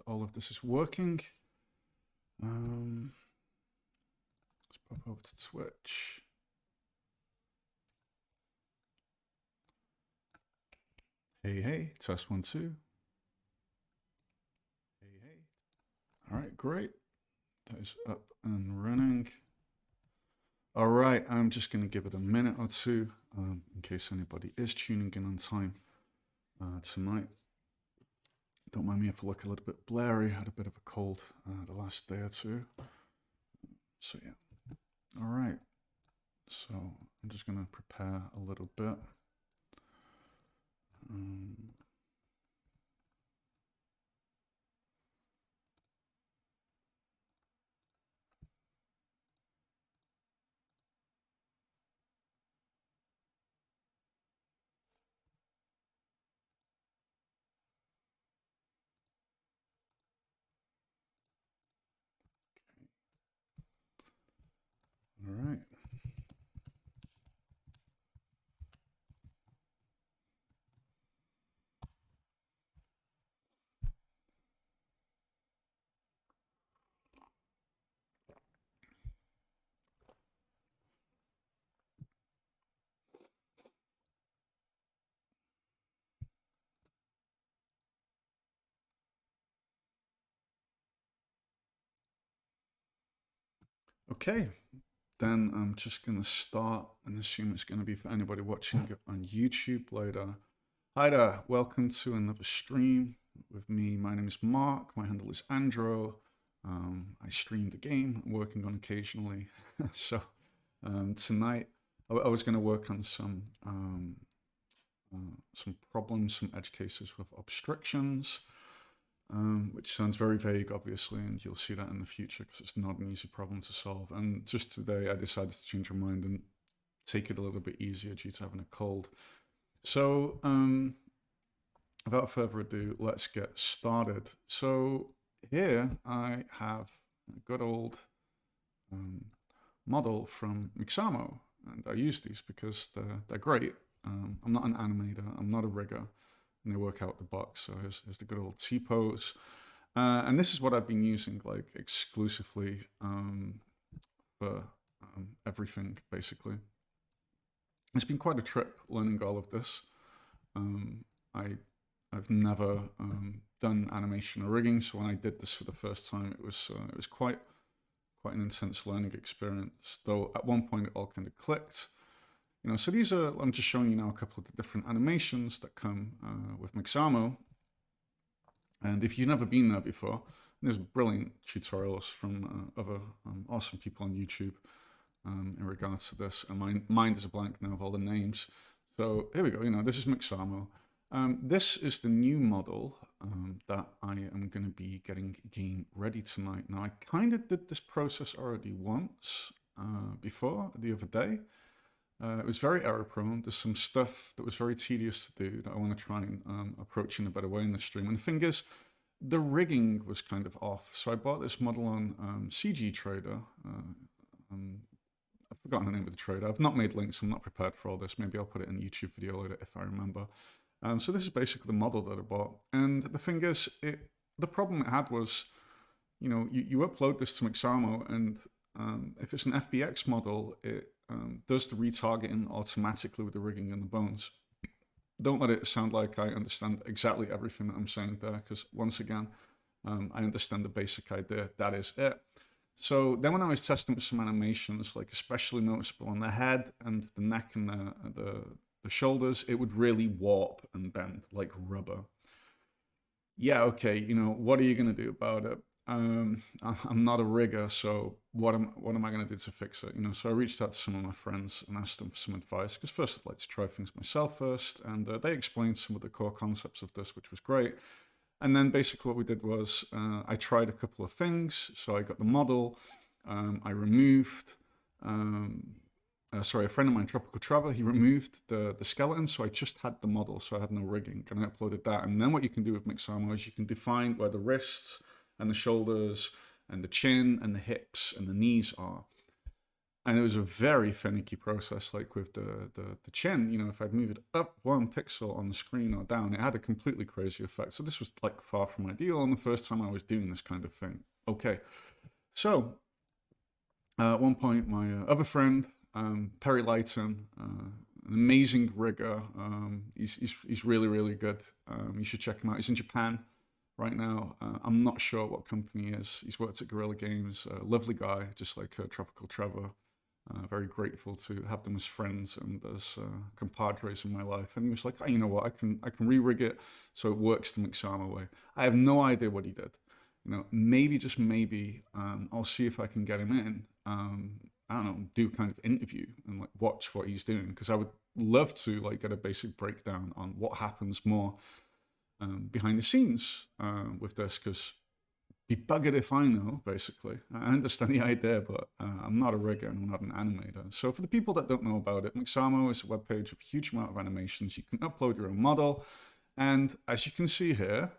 all of this is working. Let's pop over to Twitch. Hey, hey, test 1, 2. Hey, hey. All right, great. That is up and running. All right, I'm just going to give it a minute or two in case anybody is tuning in on time tonight. Don't mind me if I look a little bit blurry. I had a bit of a cold the last day or two. So yeah. All right. So I'm just going to prepare a little bit. All right. Okay, then I'm just going to start and assume it's going to be for anybody watching on YouTube later. Hi there, welcome to another stream with me. My name is Mark, my handle is Andro. I stream the game, I'm working on occasionally. So tonight I was going to work on some problems, some edge cases with obstructions. Which sounds very vague, obviously, and you'll see that in the future because it's not an easy problem to solve. And just today, I decided to change my mind and take it a little bit easier due to having a cold. So, without further ado, let's get started. So here I have a good old model from Mixamo, and I use these because they're great. I'm not an animator, I'm not a rigger, and they work out the box. So here's the good old T-pose. And this is what I've been using like exclusively for everything, basically. It's been quite a trip learning all of this. I've never done animation or rigging, so when I did this for the first time, it was quite an intense learning experience. Though at one point it all kind of clicked. You know, so these are, I'm just showing you now a couple of the different animations that come with Mixamo. And if you've never been there before, there's brilliant tutorials from other awesome people on YouTube in regards to this. And my mind is a blank now of all the names. So here we go, you know, this is Mixamo. This is the new model that I am going to be getting game ready tonight. Now, I kind of did this process already once before, the other day. It was very error prone. There's some stuff that was very tedious to do that I want to try and approach in a better way in the stream. And the thing is, the rigging was kind of off. So I bought this model on CG Trader. I've forgotten the name of the trader. I've not made links. I'm not prepared for all this. Maybe I'll put it in a YouTube video later if I remember. So this is basically the model that I bought. And the thing is, the problem it had was, you know, you upload this to Mixamo, and if it's an FBX model, it does the retargeting automatically with the rigging and the bones. Don't let it sound like I understand exactly everything that I'm saying there, because once again, I understand the basic idea. That is it. So then when I was testing with some animations, like especially noticeable on the head and the neck and the shoulders, it would really warp and bend like rubber. Yeah, okay, you know, what are you going to do about it? I'm not a rigger, so what am I going to do to fix it? You know, so I reached out to some of my friends and asked them for some advice, because first I'd like to try things myself first, and they explained some of the core concepts of this, which was great. And then basically what we did was I tried a couple of things. So I got the model, I removed, a friend of mine, Tropical Traveler, he removed the skeleton, so I just had the model, so I had no rigging, and I uploaded that. And then what you can do with Mixamo is you can define where the wrists and the shoulders and the chin and the hips and the knees are. And it was a very finicky process, like with the chin, you know, if I'd move it up 1 pixel on the screen or down, it had a completely crazy effect. So this was like far from ideal, and the first time I was doing this kind of thing. Okay, so at one point, my other friend, Perry Lighton, an amazing rigger, he's really, really good. You should check him out. He's in Japan right now. I'm not sure what company he is. He's worked at Guerrilla Games. Lovely guy, just like Tropical Trevor. Very grateful to have them as friends and as compadres in my life. And he was like, oh, you know what, I can re-rig it so it works the Mixamo way. I have no idea what he did. You know, maybe, just maybe, I'll see if I can get him in. I don't know, do kind of interview and like watch what he's doing, because I would love to like get a basic breakdown on what happens more behind the scenes with this, because be buggered if I know, basically. I understand the idea, but I'm not a rigger and I'm not an animator. So for the people that don't know about it, Mixamo is a webpage with a huge amount of animations. You can upload your own model. And as you can see here,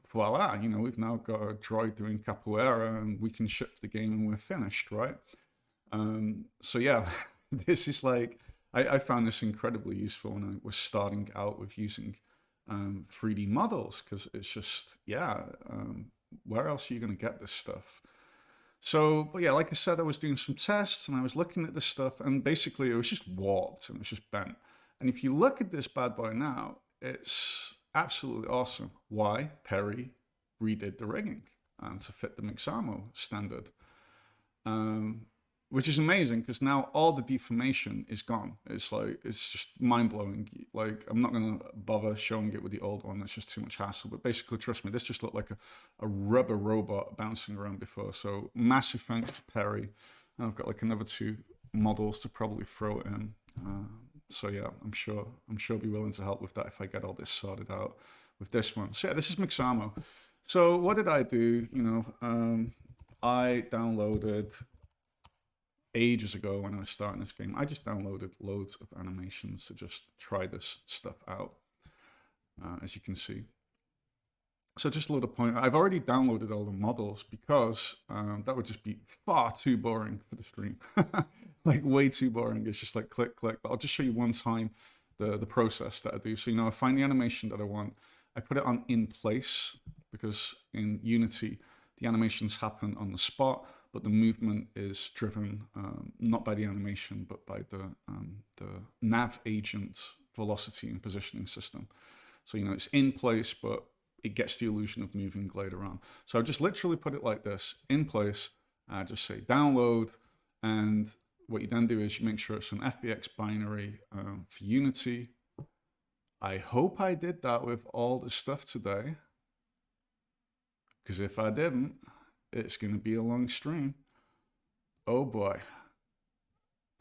voila, you know, we've now got a droid doing capoeira and we can ship the game and we're finished, right? So yeah, this is like, I found this incredibly useful when I was starting out with using 3D models, because it's just, yeah, where else are you going to get this stuff? So, but yeah, like I said, I was doing some tests and I was looking at this stuff, and basically it was just warped and it was just bent. And if you look at this bad boy now, it's absolutely awesome. Why? Perry redid the rigging to fit the Mixamo standard. Which is amazing, because now all the deformation is gone. It's like, it's just mind-blowing. Like, I'm not going to bother showing it with the old one. It's just too much hassle. But basically, trust me, this just looked like a rubber robot bouncing around before. So massive thanks to Perry. And I've got like another 2 models to probably throw it in. So yeah, I'm sure I'll be willing to help with that if I get all this sorted out with this one. So yeah, this is Mixamo. So what did I do? You know, I downloaded ages ago when I was starting this game. I just downloaded loads of animations to just try this stuff out, as you can see. So just a little point, I've already downloaded all the models because that would just be far too boring for the stream. Like way too boring. It's just like click, click. But I'll just show you one time the process that I do. So, you know, I find the animation that I want. I put it on in place, because in Unity, the animations happen on the spot, but the movement is driven not by the animation, but by the nav agent velocity and positioning system. So, you know, it's in place, but it gets the illusion of moving later on. So I just literally put it like this, in place. I just say download, and what you then do is you make sure it's an FBX binary for Unity. I hope I did that with all the stuff today, because if I didn't, it's going to be a long stream. Oh boy.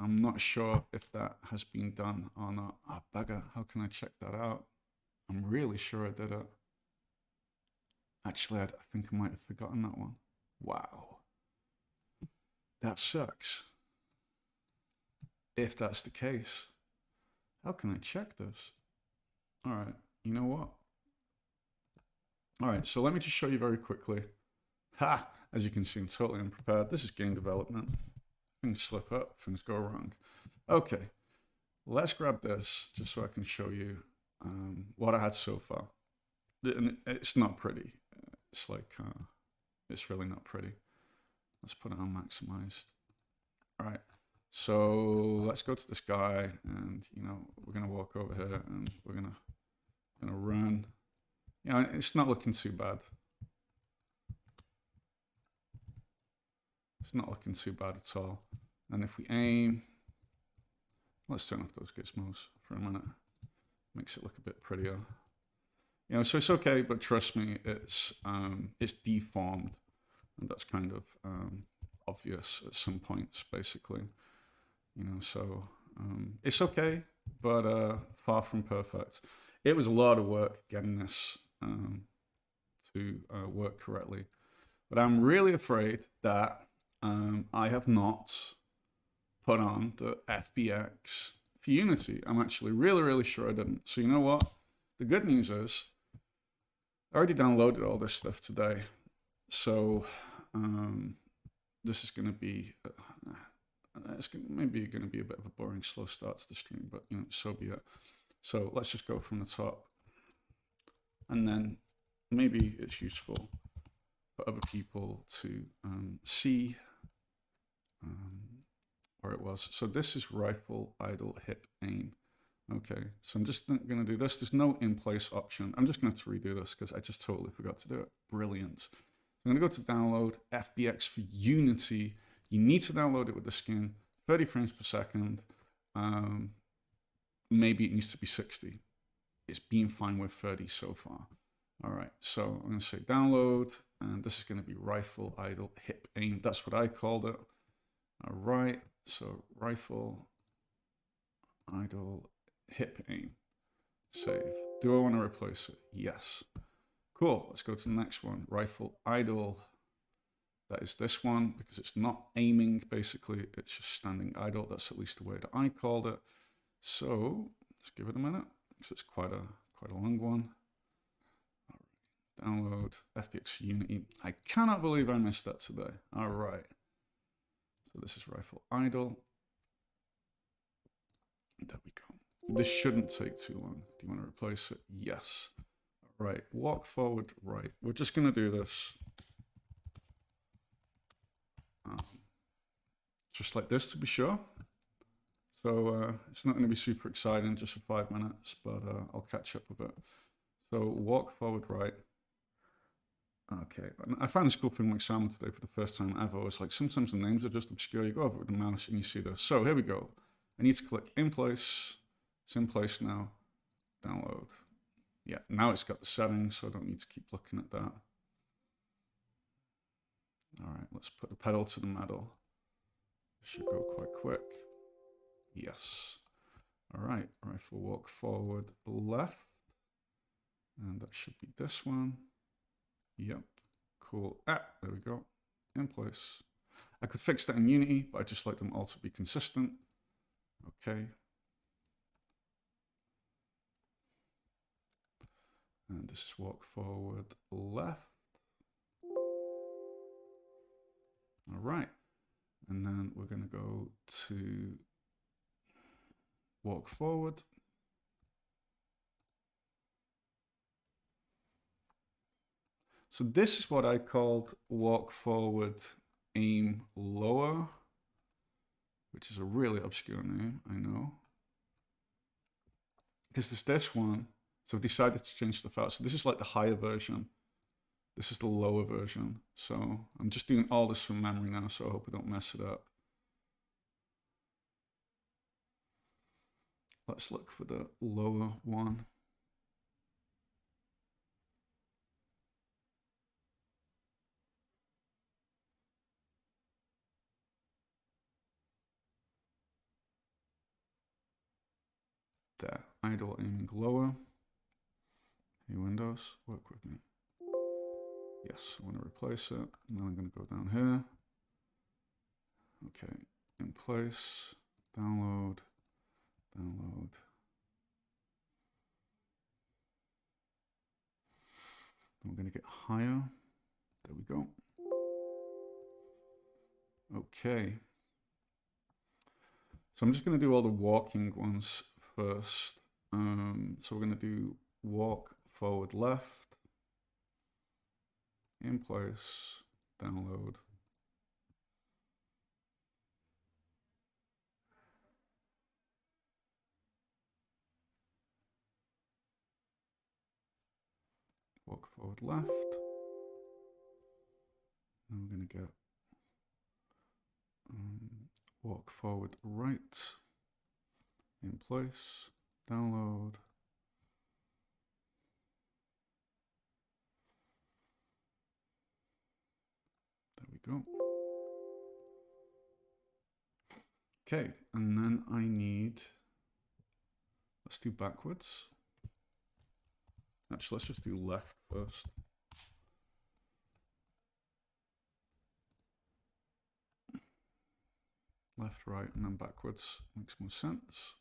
I'm not sure if that has been done or not. Oh, bugger. How can I check that out? I'm really sure I did it. Actually, I think I might have forgotten that one. Wow. That sucks. If that's the case, how can I check this? All right. You know what? All right. So let me just show you very quickly. Ha! As you can see, I'm totally unprepared. This is game development. Things slip up, things go wrong. Okay, let's grab this just so I can show you what I had so far. And it's not pretty. It's like, it's really not pretty. Let's put it on maximized. All right, so let's go to this guy, and you know, we're gonna walk over here and we're gonna run. You know, it's not looking too bad. It's not looking too bad at all. And if we aim, let's turn off those gizmos for a minute. Makes it look a bit prettier. You know, so it's okay, but trust me, it's deformed, and that's kind of obvious at some points, basically. You know, so it's okay, but far from perfect. It was a lot of work getting this to work correctly, but I'm really afraid that I have not put on the FBX for Unity. I'm actually really sure I didn't. So you know what? The good news is I already downloaded all this stuff today. So this is going to be it's maybe going to be a bit of a boring, slow start to the stream, but you know, so be it. So let's just go from the top, and then maybe it's useful for other people to see where it was. So this is rifle, idle, hip, aim. Okay, so I'm just going to do this. There's no in-place option. I'm just going to have to redo this because I just totally forgot to do it. Brilliant. I'm going to go to download FBX for Unity. You need to download it with the skin, 30 frames per second. Maybe it needs to be 60. It's been fine with 30 so far. All right, so I'm going to say download, and this is going to be rifle, idle, hip, aim. That's what I called it. All right, so rifle, idle, hip, aim. Save. Do I want to replace it? Yes. Cool. Let's go to the next one. Rifle, idle. That is this one because it's not aiming, basically. It's just standing idle. That's at least the way that I called it. So let's give it a minute because it's quite a long one. All right. Download FBX Unity. I cannot believe I missed that today. All right. So this is rifle idle. There we go. This shouldn't take too long. Do you want to replace it? Yes. All right. Walk forward right. We're just going to do this. Just like this to be sure. So it's not going to be super exciting just for 5 minutes, but I'll catch up with it. So walk forward right. Okay, I found this cool thing Mixamo today for the first time ever. It's like sometimes the names are just obscure. You go over with the mouse and you see this. So here we go. I need to click in place. It's in place now. Download. Yeah, now it's got the settings, so I don't need to keep looking at that. All right, let's put the pedal to the metal. Should go quite quick. Yes. All right, rifle walk forward left. And that should be this one. Yep, cool. There we go, in place. I could fix that in Unity, but I just like them all to be consistent. Okay. And this is walk forward left. All right. And then we're going to go to walk forward. So this is what I called walk forward, aim lower, which is a really obscure name, I know. Because there's this one, so I've decided to change stuff out. So this is like the higher version. This is the lower version. So I'm just doing all this from memory now, so I hope I don't mess it up. Let's look for the lower one. There, idle aiming lower. Hey Windows, work with me. Yes, I want to replace it. Now I'm going to go down here. Okay, in place, download, download. Then we're going to get higher. There we go. Okay. So I'm just going to do all the walking ones first. So we're going to do walk forward left, in place, download. Walk forward left. Now we're going to get walk forward right, in place, download. There we go. Okay, and then I need, let's do backwards. Actually, let's just do left first. Left, right, and then backwards makes more sense.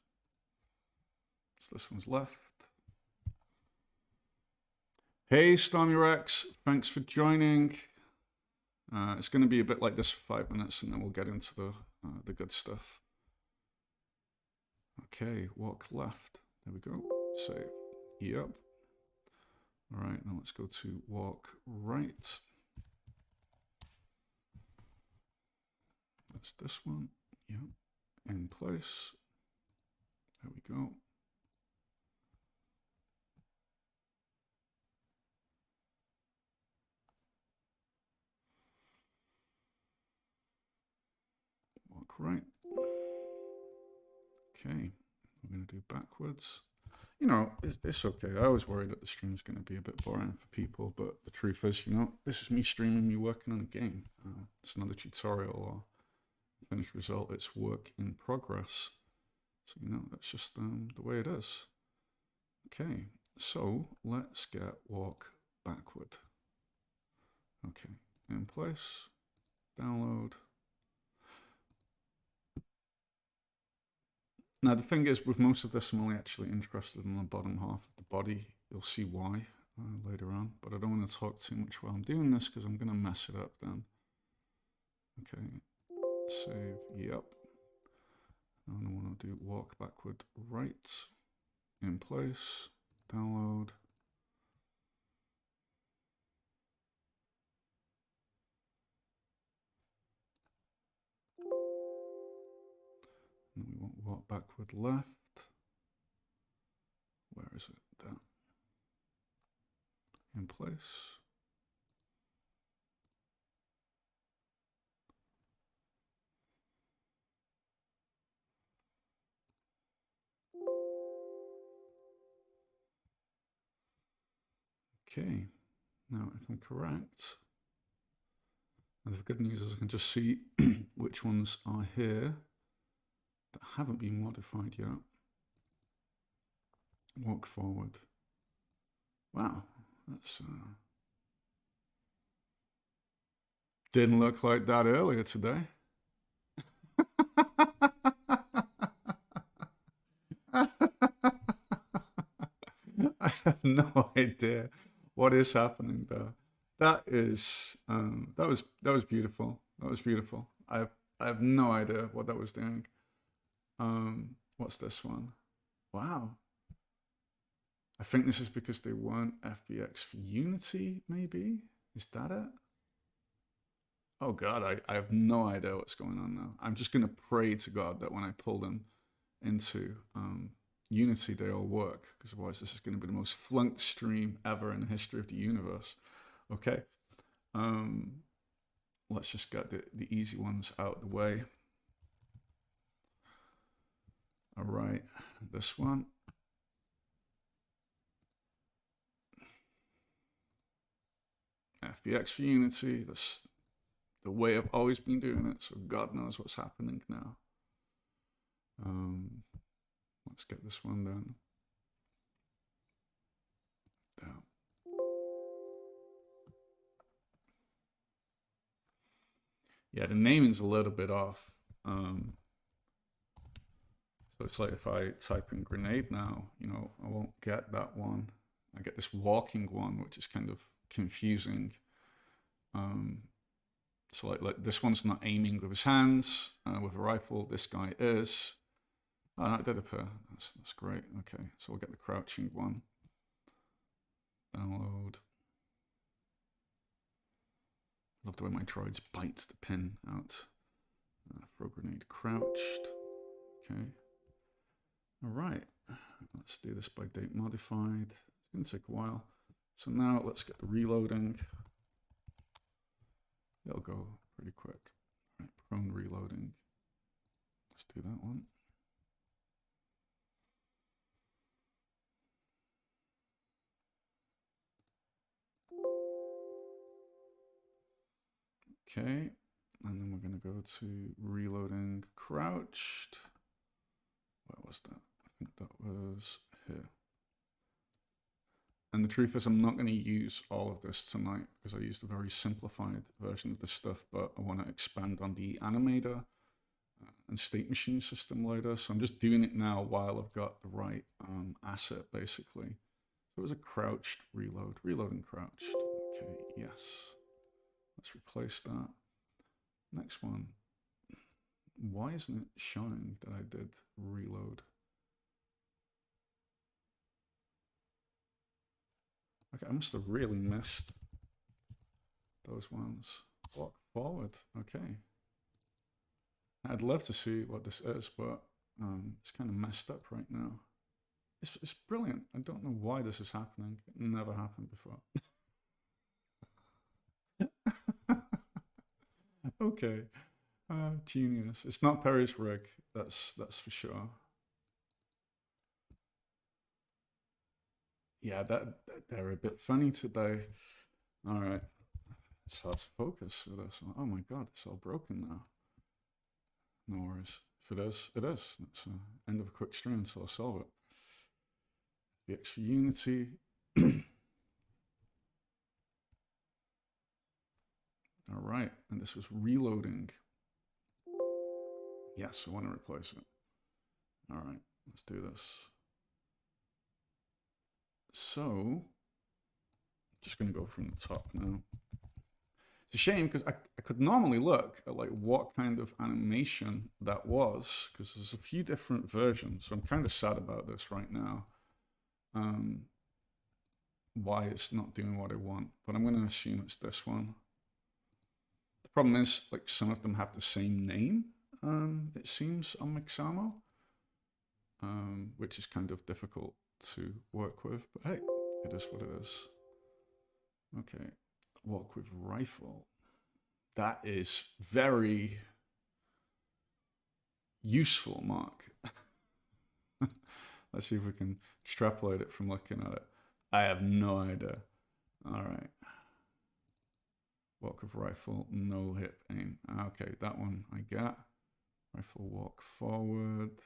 So this one's left. Hey, Stormy Rex, thanks for joining. It's going to be a bit like this for 5 minutes, and then we'll get into the the good stuff. Okay, walk left. There we go. Save. Yep. All right, now let's go to walk right. That's this one. Yep. In place. There we go. Walk right. Okay, we're going to do backwards. You know, it's okay. I always worry that the stream's going to be a bit boring for people, but the truth is, you know, this is me streaming me working on a game. It's not a tutorial or finished result. It's work in progress. So, you know, that's just the way it is. Okay, so let's get walk backward. Okay, in place, download. Now, the thing is, with most of this, I'm only actually interested in the bottom half of the body. You'll see why later on, but I don't want to talk too much while I'm doing this because I'm going to mess it up then. Okay, save, yep. And I want to do walk backward right, in place, download. And we want walk backward left. Where is it? There. In place. Okay, now if I'm correct, and the good news is I can just see which ones are here that haven't been modified yet. Walk forward. Wow, that's didn't look like that earlier today. I have no idea what is happening there. That is that was beautiful. That was beautiful. I have no idea what that was doing. What's this one? Wow. I think this is because they weren't FBX for Unity, maybe? Is that it? Oh god, I have no idea what's going on now. I'm just gonna pray to God that when I pull them into Unity, they all work, because otherwise this is going to be the most flunked stream ever in the history of the universe. Okay, let's just get the easy ones out of the way. All right, this one. FBX for Unity, that's the way I've always been doing it, so God knows what's happening now. Let's get this one done. Down. Yeah, the naming's a little bit off. So it's like if I type in grenade now, you know, I won't get that one. I get this walking one, which is kind of confusing. So like this one's not aiming with his hands. With a rifle, this guy is. Oh, no, it did appear. That's great. Okay, so we'll get the crouching one. Download. Love the way my droids bite the pin out. Throw grenade crouched. Okay. All right. Let's do this by date modified. It's going to take a while. So now let's get the reloading. It'll go pretty quick. All right, prone reloading. Let's do that one. Okay, and then we're going to go to reloading crouched. Where was that? I think that was here. And the truth is, I'm not going to use all of this tonight because I used a very simplified version of this stuff, but I want to expand on the animator and state machine system later. So I'm just doing it now while I've got the right asset, basically. So it was a crouched reload, reloading crouched. Okay, yes. Let's replace that. Next one. Why isn't it showing that I did reload? Okay, I must have really missed those ones. Walk forward. Okay. I'd love to see what this is, but it's kind of messed up right now. It's brilliant. I don't know why this is happening. It never happened before. Okay. Genius. It's not Perry's rig. That's for sure. Yeah, they're a bit funny today. All right. It's hard to focus with this. Oh my god, it's all broken now. No worries. If it is, it is. That's the end of a quick stream, so I'll solve it. The X for Unity. All right, and this was reloading. Yes, I want to replace it. All right, let's do this. So, just going to go from the top now. It's a shame because I could normally look at like what kind of animation that was, because there's a few different versions. So I'm kind of sad about this right now. Why it's not doing what I want, but I'm going to assume it's this one. The problem is like some of them have the same name. It seems on Mixamo, which is kind of difficult to work with. But hey, it is what it is. Okay, walk with rifle. That is very useful, Mark. Let's see if we can extrapolate it from looking at it. I have no idea. All right. Walk with rifle, no hip aim. Okay, that one I got. Rifle walk forward.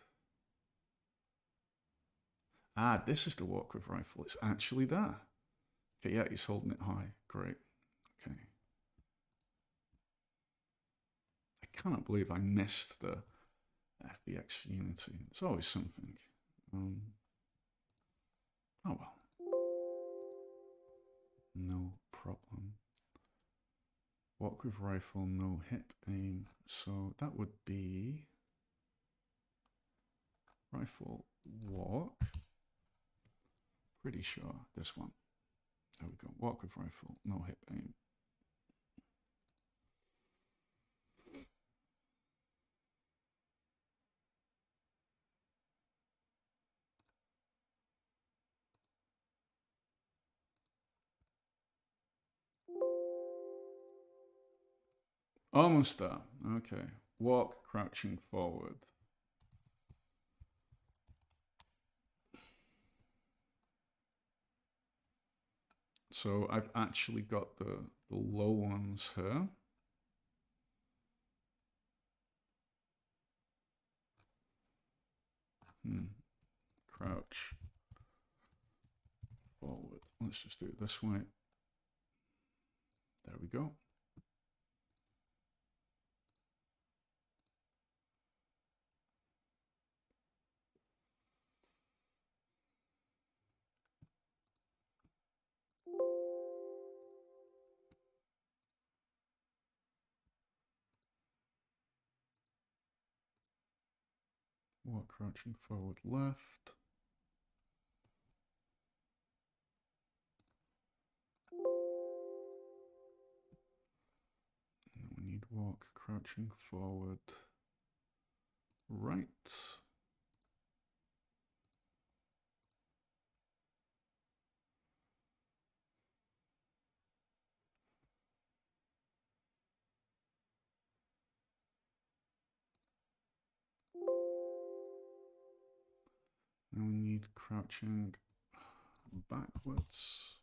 Ah, this is the walk with rifle. It's actually there. Okay, yeah, he's holding it high. Great. Okay. I cannot believe I missed the FBX Unity. It's always something. Oh well. No problem. Walk with rifle, no hip aim. So that would be rifle walk. Pretty sure this one. There we go. Walk with rifle, no hip aim. Almost there. Okay. Walk, crouching forward. So I've actually got the low ones here. Crouch forward. Let's just do it this way. There we go. Walk, crouching forward, left. And we need walk, crouching forward, right. And we need crouching backwards.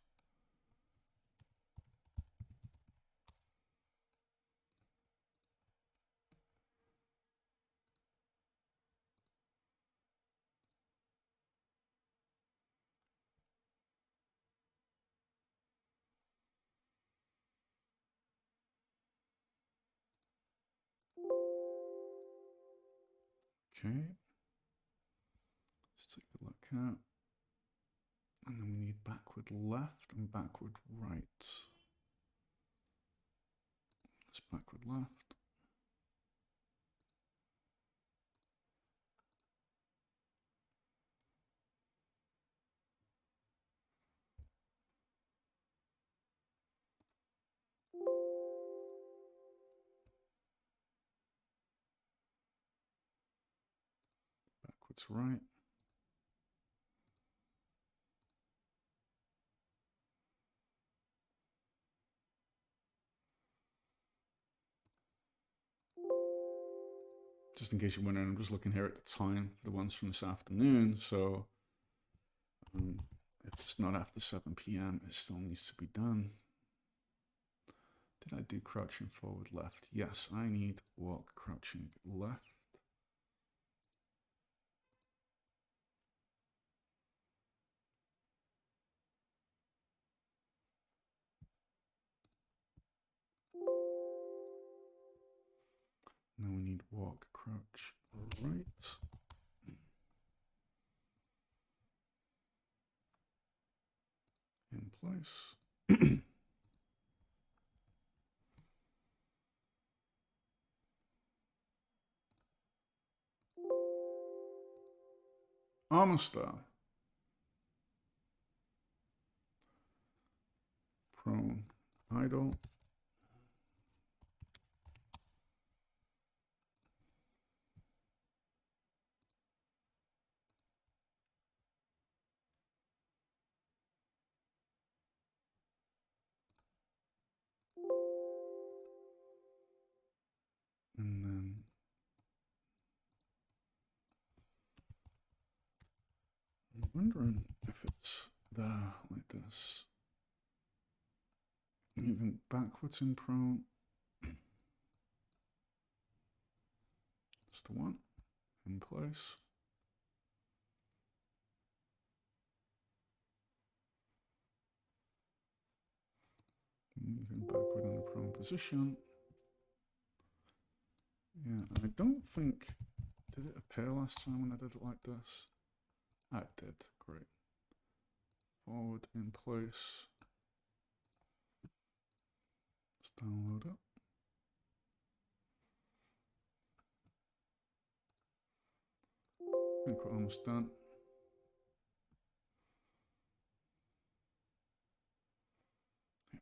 Okay. Let's take a look at. And then we need backward left and backward right. Let's backward left. backwards right. Just in case you're wondering, I'm just looking here at the time for the ones from this afternoon. So if it's not after 7 p.m., it still needs to be done. Did I do crouching forward left? Yes, I need walk crouching left. Now we need walk crouch right. In place. Almost there. Prone idle. And then I'm wondering if it's there like this. Moving backwards in prone. Just the one in place. Moving backward in the prone position. Yeah, I don't think, did it appear last time when I did it like this? Ah, it did, great. Forward in place. Let's download it. I think we're almost done.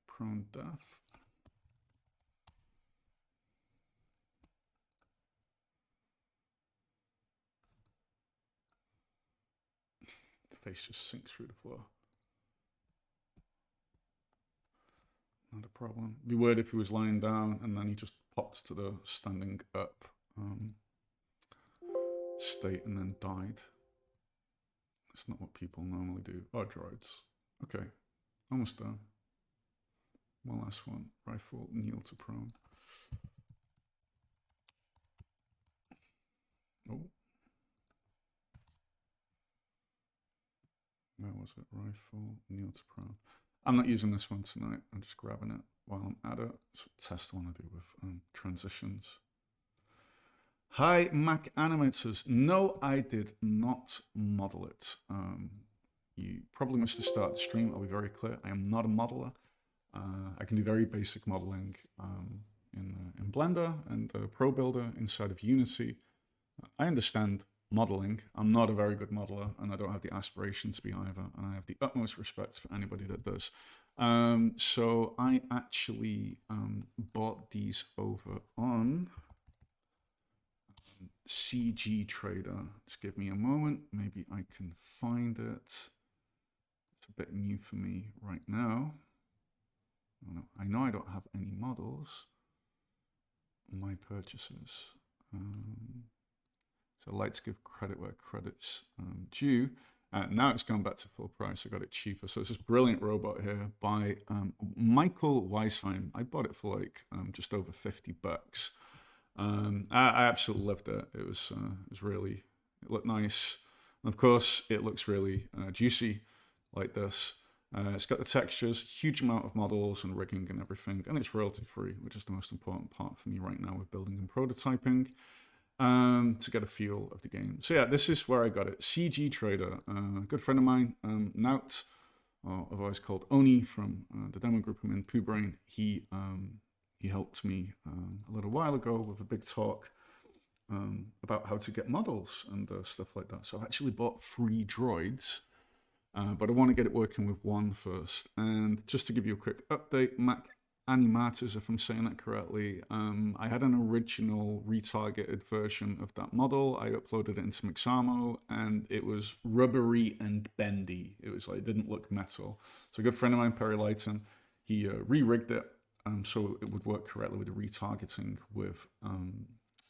Prone death. The face just sinks through the floor. Not a problem. It'd be weird if he was lying down and then he just popped to the standing up state and then died. That's not what people normally do. Oh, droids. Okay, almost done. One last one. Rifle, kneel to prone. Oh. Where was it? Rifle, kneel to prone. I'm not using this one tonight. I'm just grabbing it while I'm at it. It's a test I want to do with transitions. Hi, Mac Animators. No, I did not model it. You probably missed the start of the stream. I'll be very clear. I am not a modeler. I can do very basic modeling in Blender and Pro Builder inside of Unity. I understand modeling. I'm not a very good modeler, and I don't have the aspirations to be either. And I have the utmost respect for anybody that does. So I actually bought these over on CG Trader. Just give me a moment. Maybe I can find it. It's a bit new for me right now. Oh, no, I know I don't have any models. My purchases. So I like to give credit where credit's due. Now it's gone back to full price. I got it cheaper. So it's this brilliant robot here by Michael Weisheim. I bought it for like just over $50. I absolutely loved it. It was really, it looked nice. And of course, it looks really juicy like this. It's got the textures, huge amount of models and rigging and everything, and it's royalty free, which is the most important part for me right now with building and prototyping, to get a feel of the game. So yeah, this is where I got it. CG Trader, a good friend of mine, Nout, or otherwise called Oni from the demo group I'm in, Pooh Brain. He helped me a little while ago with a big talk about how to get models and stuff like that. So I've actually bought 3 droids. But I want to get it working with one first. And just to give you a quick update, Mac animators, if I'm saying that correctly. I had an original retargeted version of that model. I uploaded it into Mixamo, and it was rubbery and bendy. It was like, it didn't look metal. So a good friend of mine, Perry Lighton, he re-rigged it so it would work correctly with the retargeting with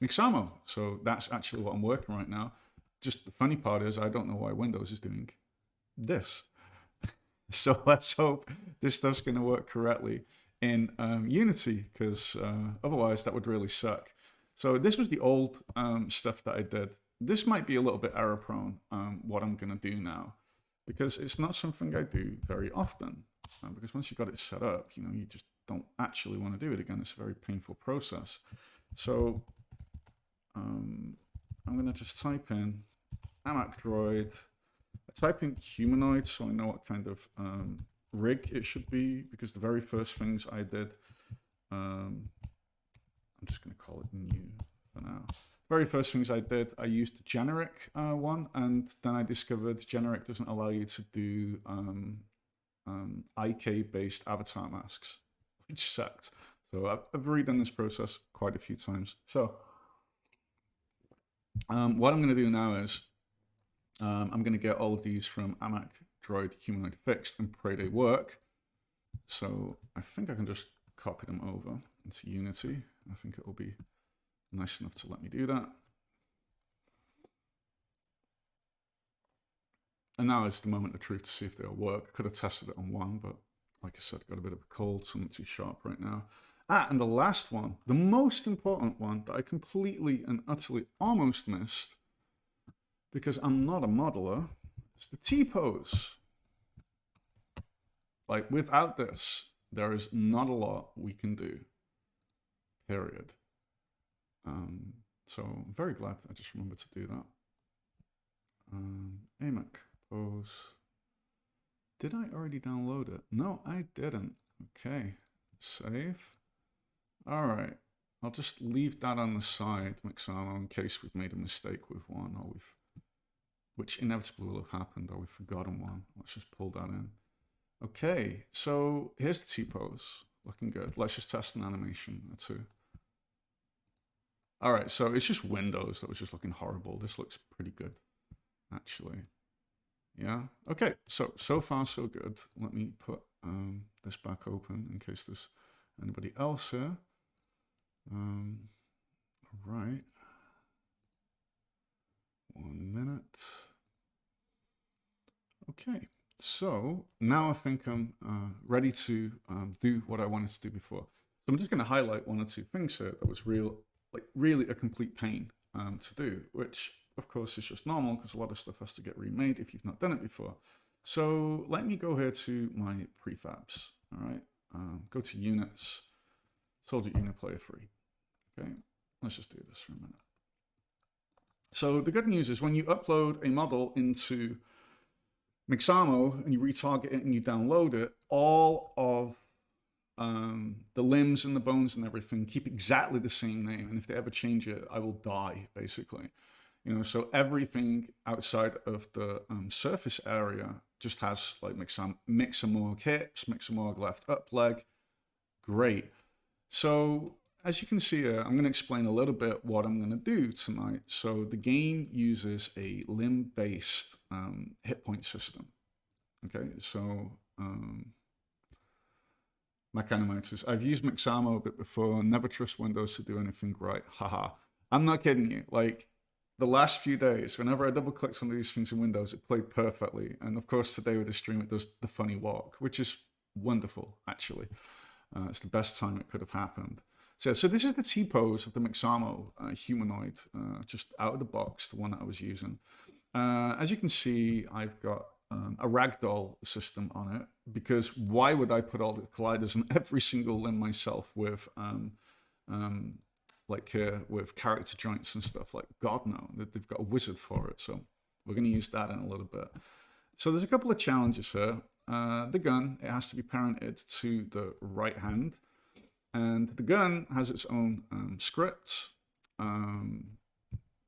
Mixamo. So that's actually what I'm working right now. Just the funny part is I don't know why Windows is doing this. So let's hope this stuff's going to work correctly in Unity, because otherwise that would really suck. So this was the old stuff that I did. This might be a little bit error prone, what I'm going to do now, because it's not something I do very often. Because once you've got it set up, you know, you just don't actually want to do it again. It's a very painful process. So I'm going to just type in AMAC droid. I type in humanoid so I know what kind of rig it should be, because the very first things I did, I'm just going to call it new for now. Very first things I did, I used the generic one, and then I discovered generic doesn't allow you to do IK-based avatar masks, which sucked. So I've redone this process quite a few times. So what I'm going to do now is I'm going to get all of these from AMAC droid humanoid fixed and pray they work. So I think I can just copy them over into Unity. I think it will be nice enough to let me do that. And now is the moment of truth to see if they'll work. I could have tested it on one, but like I said, got a bit of a cold, so I'm not too sharp right now. And the last one, the most important one that I completely and utterly almost missed, because I'm not a modeler, is the T-pose. Like, without this, there is not a lot we can do, period. So I'm very glad I just remembered to do that. AMAC pose. Did I already download it? No, I didn't. Okay, save. All right, I'll just leave that on the side, Mixamo, in case we've made a mistake with one, or which inevitably will have happened, or we've forgotten one. Let's just pull that in. Okay, so here's the T-pose, looking good. Let's just test an animation or two. All right, so it's just Windows that was just looking horrible. This looks pretty good, actually. Yeah, okay, so far so good. Let me put this back open in case there's anybody else here. All right. 1 minute. Okay, so now I think I'm ready to do what I wanted to do before. So I'm just going to highlight one or two things here that was really a complete pain to do, which of course is just normal because a lot of stuff has to get remade if you've not done it before. So let me go here to my prefabs. All right, go to units, soldier unit player 3. Okay, let's just do this for a minute. So the good news is when you upload a model into Mixamo and you retarget it and you download it, all of the limbs and the bones and everything keep exactly the same name. And if they ever change it, I will die, basically. You know, so everything outside of the surface area just has like Mixamo hips, Mixamo left up leg. Great. So as you can see here, I'm going to explain a little bit what I'm going to do tonight. So the game uses a limb-based hit point system. Okay, so Mac animators. I've used Mixamo a bit before. Never trust Windows to do anything right. Haha. I'm not kidding you. Like the last few days, whenever I double-clicked on these things in Windows, it played perfectly. And of course, today with the stream, it does the funny walk, which is wonderful, actually. It's the best time it could have happened. So this is the T-pose of the Mixamo humanoid, just out of the box, the one that I was using. As you can see, I've got a ragdoll system on it, because why would I put all the colliders on every single limb myself with with character joints and stuff? Like, God no, they've got a wizard for it. So we're going to use that in a little bit. So there's a couple of challenges here. The gun, it has to be parented to the right hand. And the gun has its own script.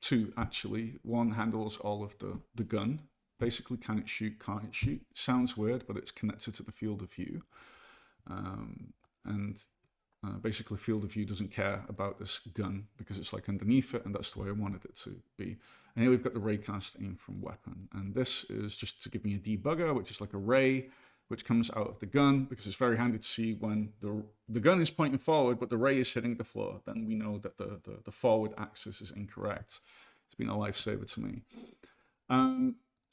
Two, actually. One handles all of the gun. Basically, can it shoot, can't it shoot? Sounds weird, but it's connected to the field of view. And Basically, field of view doesn't care about this gun because it's like underneath it, and that's the way I wanted it to be. And here we've got the raycast aim from weapon. And this is just to give me a debugger, which is like a ray, which comes out of the gun, because it's very handy to see when the gun is pointing forward, but the ray is hitting the floor. Then we know that the forward axis is incorrect. It's been a lifesaver to me.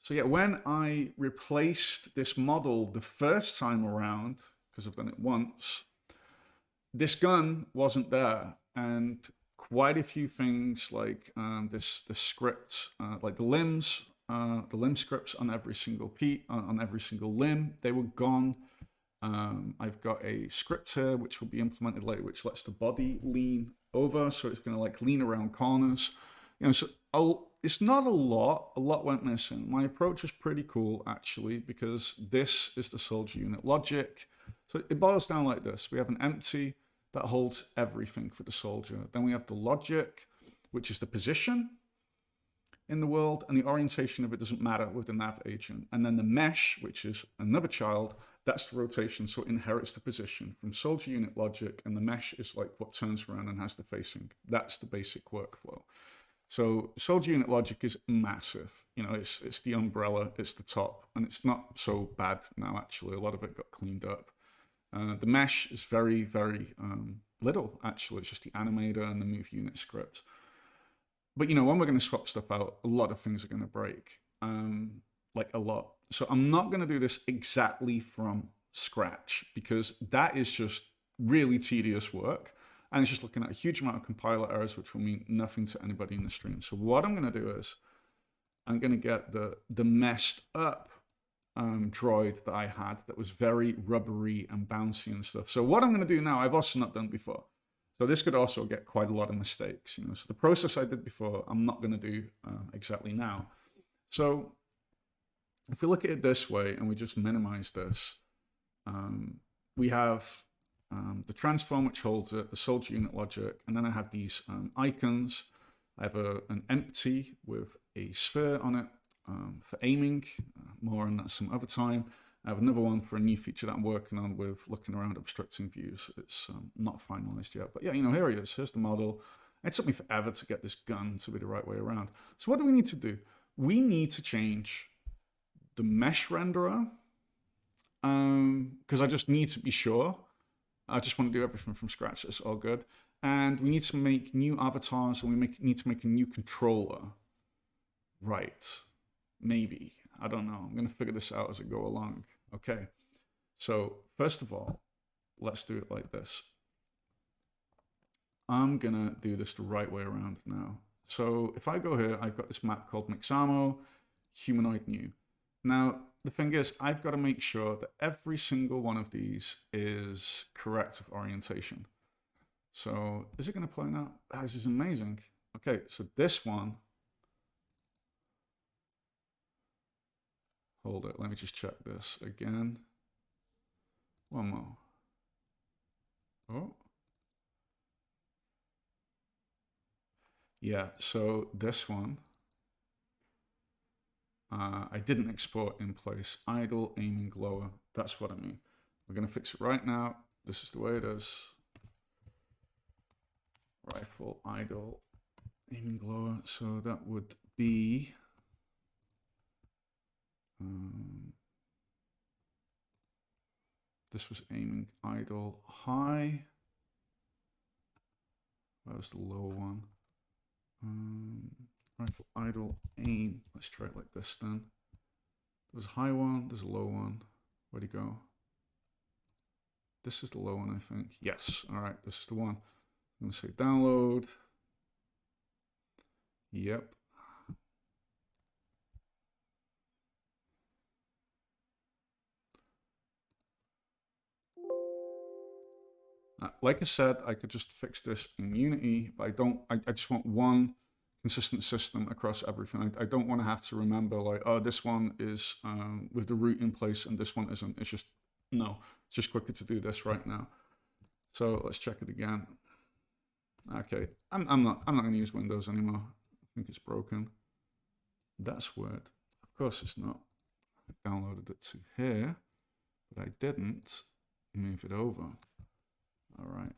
So yeah, when I replaced this model the first time around, because I've done it once, this gun wasn't there, and quite a few things like this script, like the limb scripts on every single on every single limb, they were gone. I've got a script here which will be implemented later, which lets the body lean over, so it's going to like lean around corners. You know, so it's not a lot. A lot went missing. My approach is pretty cool actually, because this is the soldier unit logic. So it boils down like this: we have an empty that holds everything for the soldier. Then we have the logic, which is the position in the world, and the orientation of it doesn't matter with the nav agent. And then the mesh, which is another child, that's the rotation, so it inherits the position from soldier unit logic, and the mesh is like what turns around and has the facing. That's the basic workflow. So soldier unit logic is massive. You know, it's the umbrella, it's the top, and it's not so bad now actually. A lot of it got cleaned up. The mesh is very, very little, actually. It's just the animator and the move unit script. But, you know, when we're going to swap stuff out, a lot of things are going to break, like a lot. So I'm not going to do this exactly from scratch, because that is just really tedious work. And it's just looking at a huge amount of compiler errors, which will mean nothing to anybody in the stream. So what I'm going to do is I'm going to get the messed up droid that I had that was very rubbery and bouncy and stuff. So what I'm going to do now, I've also not done before. So this could also get quite a lot of mistakes, you know. So the process I did before, I'm not going to do exactly now. So if we look at it this way and we just minimize this, we have the transform which holds it, the soldier unit logic, and then I have these icons. I have an empty with a sphere on it for aiming, more on that some other time. I have another one for a new feature that I'm working on with looking around obstructing views. It's not finalized yet, but yeah, you know, here he is. Here's the model. It took me forever to get this gun to be the right way around. So what do we need to do? We need to change the mesh renderer, because I just need to be sure. I just want to do everything from scratch. It's all good. And we need to make new avatars, and we need to make a new controller. Right. Maybe. I don't know. I'm going to figure this out as I go along. Okay. So first of all, let's do it like this. I'm going to do this the right way around now. So if I go here, I've got this map called Mixamo, humanoid new. Now, the thing is, I've got to make sure that every single one of these is correct with orientation. So is it going to play now? This is amazing. Okay, so this one, hold it, let me just check this again. One more. Oh. Yeah, so this one, I didn't export in place. Idle, aiming lower. That's what I mean. We're going to fix it right now. This is the way it is. Rifle, idle, aiming lower. So that would be... this was aiming idle high. That was the lower one. Rifle idle aim. Let's try it like this then. There's a high one, there's a low one. Where'd he go? This is the low one, I think. Yes, all right, this is the one. I'm gonna say download. Yep. Like I said, I could just fix this in Unity, but I just want one consistent system across everything. I don't want to have to remember like, oh, this one is with the root in place and this one isn't. It's just, no, it's just quicker to do this right now. So let's check it again. Okay, I'm not going to use Windows anymore. I think it's broken. That's weird. Of course it's not. I downloaded it to here, but I didn't move it over. All right.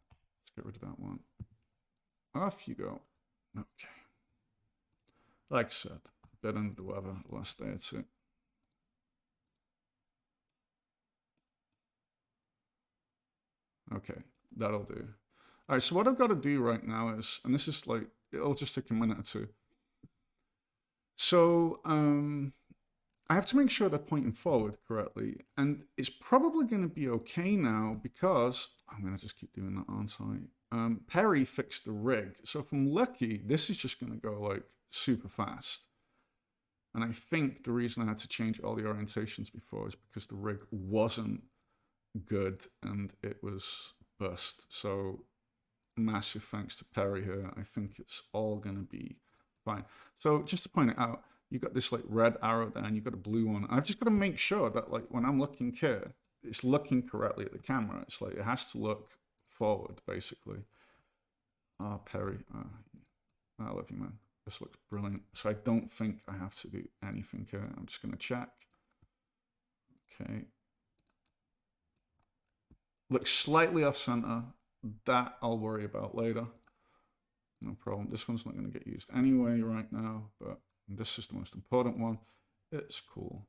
off you go. Okay. Like I said, bit under the weather last day or two. Okay, that'll do. All right, so what I've got to do right now is, and this is like, it'll just take a minute or two. So I have to make sure they're pointing forward correctly. And it's probably going to be okay now because I'm going to just keep doing that, aren't I? Perry fixed the rig. So if I'm lucky, this is just going to go like super fast. And I think the reason I had to change all the orientations before is because the rig wasn't good and it was burst. So massive thanks to Perry here. I think it's all going to be fine. So just to point it out, you got this like red arrow there and you got a blue one. I've just got to make sure that like when I'm looking here, it's looking correctly at the camera. It's like it has to look forward basically. Perry, I love you, man. This looks brilliant. So I don't think I have to do anything here. I'm just going to check. Okay. Looks slightly off center. That I'll worry about later. No problem. This one's not going to get used anyway right now, but this is the most important one. It's cool.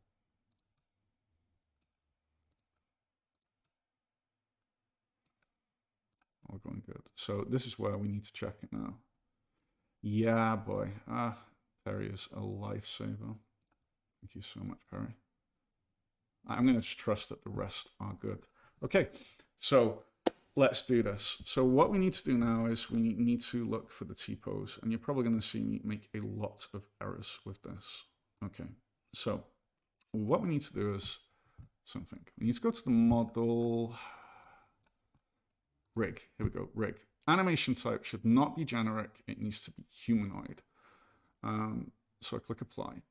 All going good. So this is where we need to check it now. Yeah, boy. Perry is a lifesaver. Thank you so much, Perry. I'm going to just trust that the rest are good. Okay, so let's do this. So what we need to do now is we need to look for the T-pose, and you're probably going to see me make a lot of errors with this. Okay, so what we need to do is something. We need to go to the model rig. Here we go, rig. Animation type should not be generic. It needs to be humanoid. So I click apply.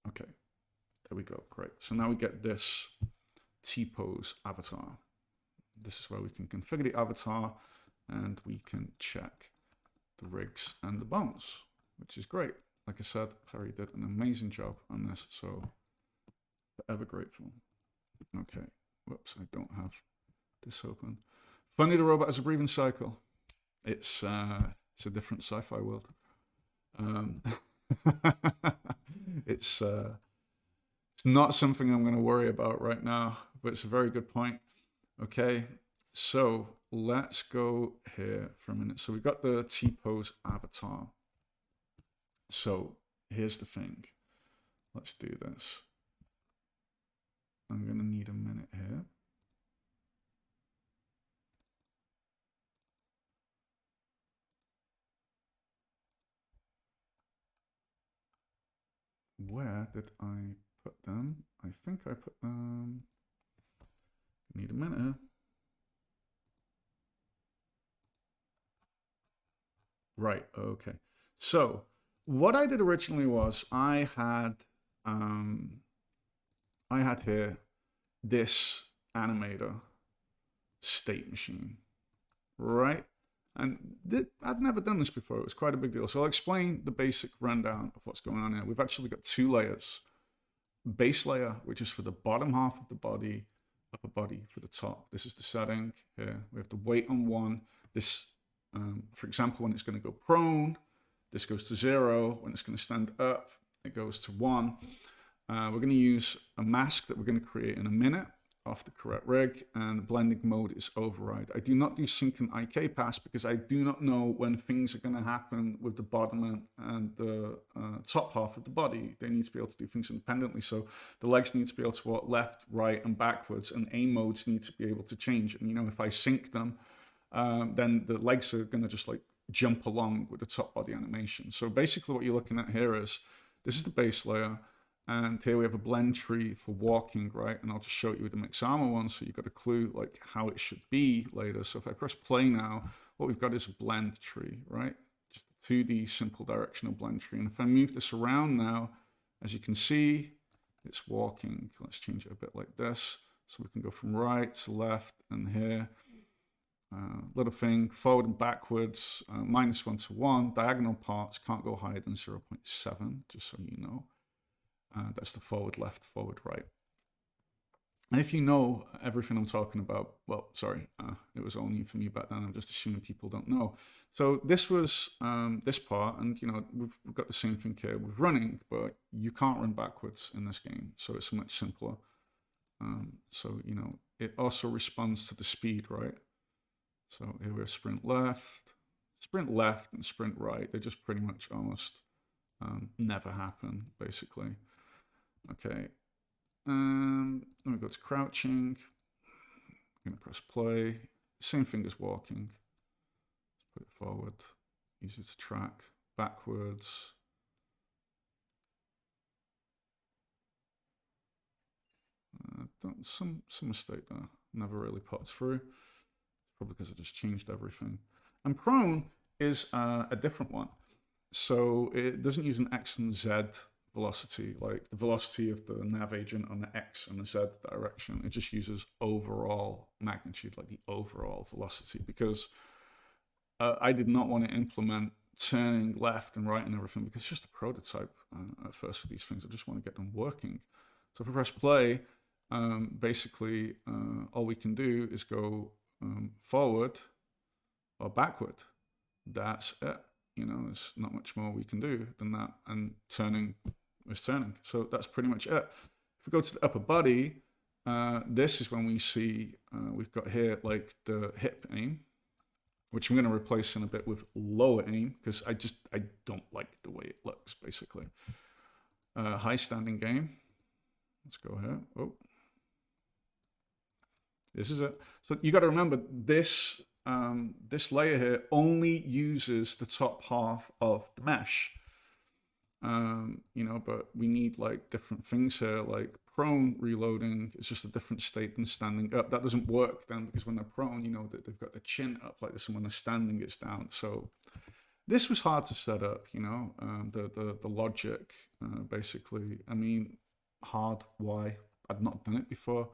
Okay, there we go, great. So now we get this T-pose avatar. This is where we can configure the avatar and we can check the rigs and the bones, which is great. Like I said, Perry did an amazing job on this, so forever grateful. Okay, whoops, I don't have this open. Funny the Robot as a Breathing Cycle. It's a different sci-fi world. It's not something I'm going to worry about right now, but it's a very good point. Okay, so let's go here for a minute. So we've got the T-pose avatar. So here's the thing. Let's do this. I'm going to need a minute here. Where did I put them? I think I put them. Need a minute. Right, okay. So what I did originally was I had here this animator state machine, right? And I'd never done this before. It was quite a big deal. So I'll explain the basic rundown of what's going on here. We've actually got two layers. Base layer, which is for the bottom half of the body, upper body for the top. This is the setting here. We have the weight on one. This, for example, when it's going to go prone, this goes to 0. When it's going to stand up, it goes to 1. We're going to use a mask that we're going to create in a minute off the correct rig, and blending mode is override. I do not do sync and IK pass because I do not know when things are going to happen with the bottom and the top half of the body. They need to be able to do things independently. So the legs need to be able to walk left, right, and backwards, and aim modes need to be able to change. And, you know, if I sync them, then the legs are going to just like jump along with the top body animation. So basically what you're looking at here is, this is the base layer. And here we have a blend tree for walking, right? And I'll just show you with the Mixamo one, so you've got a clue like how it should be later. So if I press play now, what we've got is a blend tree, right? Just a 2D simple directional blend tree. And if I move this around now, as you can see, it's walking. Let's change it a bit like this. So we can go from right to left and here. Little thing, forward and backwards, -1 to 1. Diagonal parts can't go higher than 0.7, just so you know. That's the forward left, forward right. And if you know everything I'm talking about, well, sorry, it was only for me back then. I'm just assuming people don't know. So this was this part, and we've got the same thing here with running, but you can't run backwards in this game, so it's much simpler. So it also responds to the speed, right? So here we have sprint left, and sprint right. They just pretty much almost never happen, basically. Okay, then we go to crouching. I'm going to press play. Same thing as walking. Let's put it forward. Easy to track. Backwards. Some mistake there. Never really popped through. Probably because I just changed everything. And prone is a different one. So it doesn't use an X and Z velocity, like the velocity of the nav agent on the X and the Z direction. It just uses overall magnitude, like the overall velocity, because I did not want to implement turning left and right and everything, because it's just a prototype at first for these things. I just want to get them working. So if I press play, basically all we can do is go forward or backward. That's it. There's not much more we can do than that, and turning is turning. So that's pretty much it. If we go to the upper body, this is when we see we've got here like the hip aim, which I'm going to replace in a bit with lower aim, because I don't like the way it looks, basically. High standing game. Let's go here. Oh, this is it. So you got to remember this. This layer here only uses the top half of the mesh. But we need like different things here, like prone reloading is just a different state than standing up. That doesn't work then, because when they're prone, that they've got the chin up like this, and when they're standing, it's down. So this was hard to set up, the logic, basically. I mean, hard, why? I'd not done it before.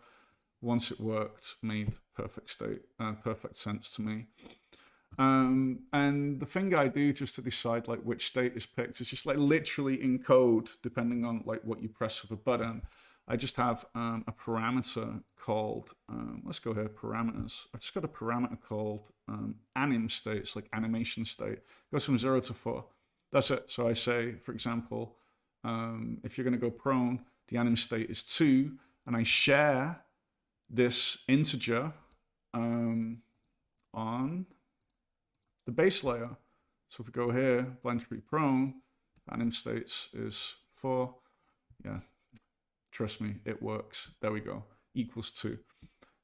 Once it worked, made perfect sense to me. And the thing I do just to decide like which state is picked is just like literally in code, depending on like what you press with a button. I just have a parameter called, let's go here, parameters. I've just got a parameter called anim states, like animation state. It goes from 0 to 4. That's it. So I say, for example, if you're going to go prone, the anim state is 2, and I share this integer on the base layer. So if we go here, blend tree prone, anim states is 4. Yeah, trust me, it works. There we go, equals 2.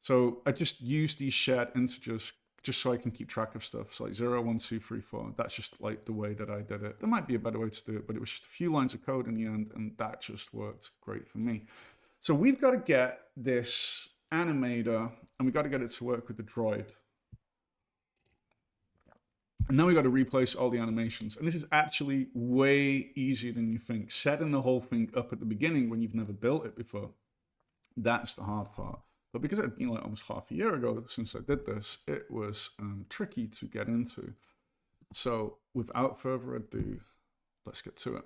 So I just use these shared integers just so I can keep track of stuff. So like 0, 1, 2, 3, 4. That's just like the way that I did it. There might be a better way to do it, but it was just a few lines of code in the end, and that just worked great for me. So we've got to get this animator, and we've got to get it to work with the droid. And then we got to replace all the animations. And this is actually way easier than you think. Setting the whole thing up at the beginning when you've never built it before, that's the hard part. But because it had been like almost half a year ago since I did this, it was tricky to get into. So without further ado, let's get to it.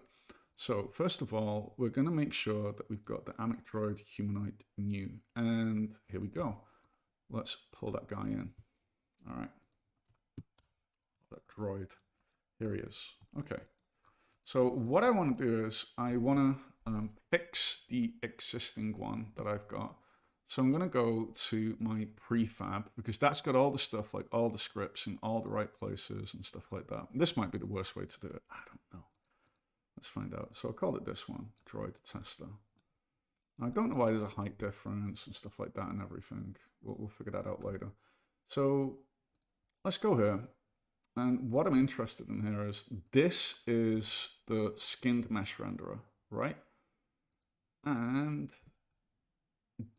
So first of all, we're going to make sure that we've got the Amic droid humanoid new. And here we go. Let's pull that guy in. All right. That droid. Here he is. Okay. So what I want to do is I want to fix the existing one that I've got. So I'm going to go to my prefab, because that's got all the stuff, like all the scripts in all the right places and stuff like that. This might be the worst way to do it. I don't know. Let's find out. So I called it this one, droid tester. I don't know why there's a height difference and stuff like that and everything. We'll figure that out later. So let's go here. And what I'm interested in here is this is the skinned mesh renderer, right? And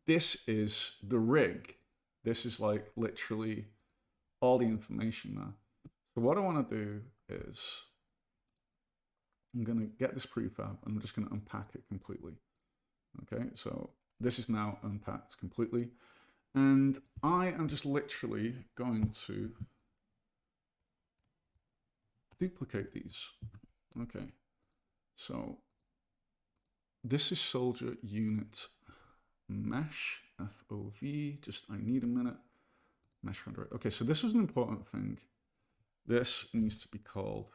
this is the rig. This is like literally all the information there. So what I want to do is I'm going to get this prefab and I'm just going to unpack it completely. Okay, so this is now unpacked completely. And I am just literally going to duplicate these. Okay, so this is soldier unit mesh, FOV, just I need a minute. Mesh renderer. Okay, so this is an important thing. This needs to be called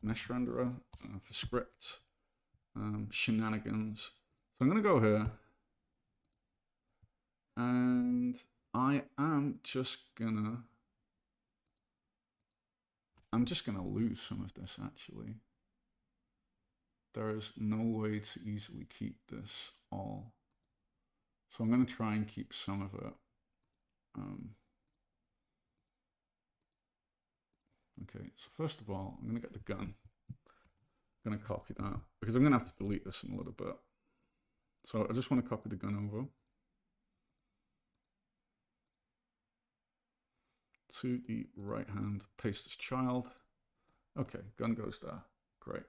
mesh renderer for script shenanigans. So I'm going to go here and I'm just gonna lose some of this actually. There is no way to easily keep this all. So I'm going to try and keep some of it. Okay, so first of all, I'm going to get the gun. I'm going to copy that because I'm going to have to delete this in a little bit. So I just want to copy the gun over to the right hand, paste as child. Okay, gun goes there. Great.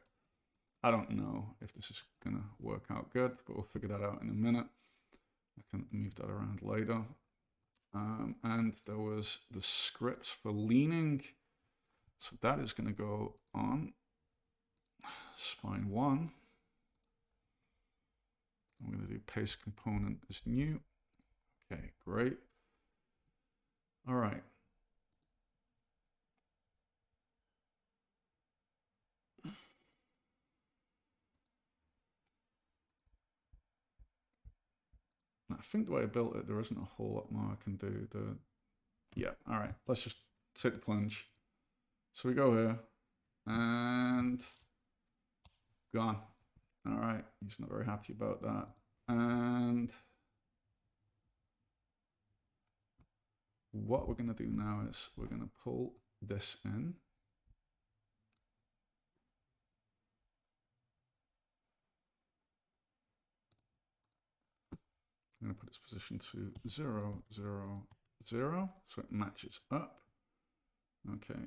I don't know if this is going to work out good, but we'll figure that out in a minute. I can move that around later. And there was the script for leaning. So that is going to go on spine 1. I'm going to do paste component as new. Okay, great. All right. I think the way I built it, there isn't a whole lot more I can do. Yeah, all right. Let's just take the plunge. So we go here and gone. All right, he's not very happy about that. And what we're going to do now is we're going to pull this in. I'm going to put its position to 0, 0, 0, so it matches up. Okay,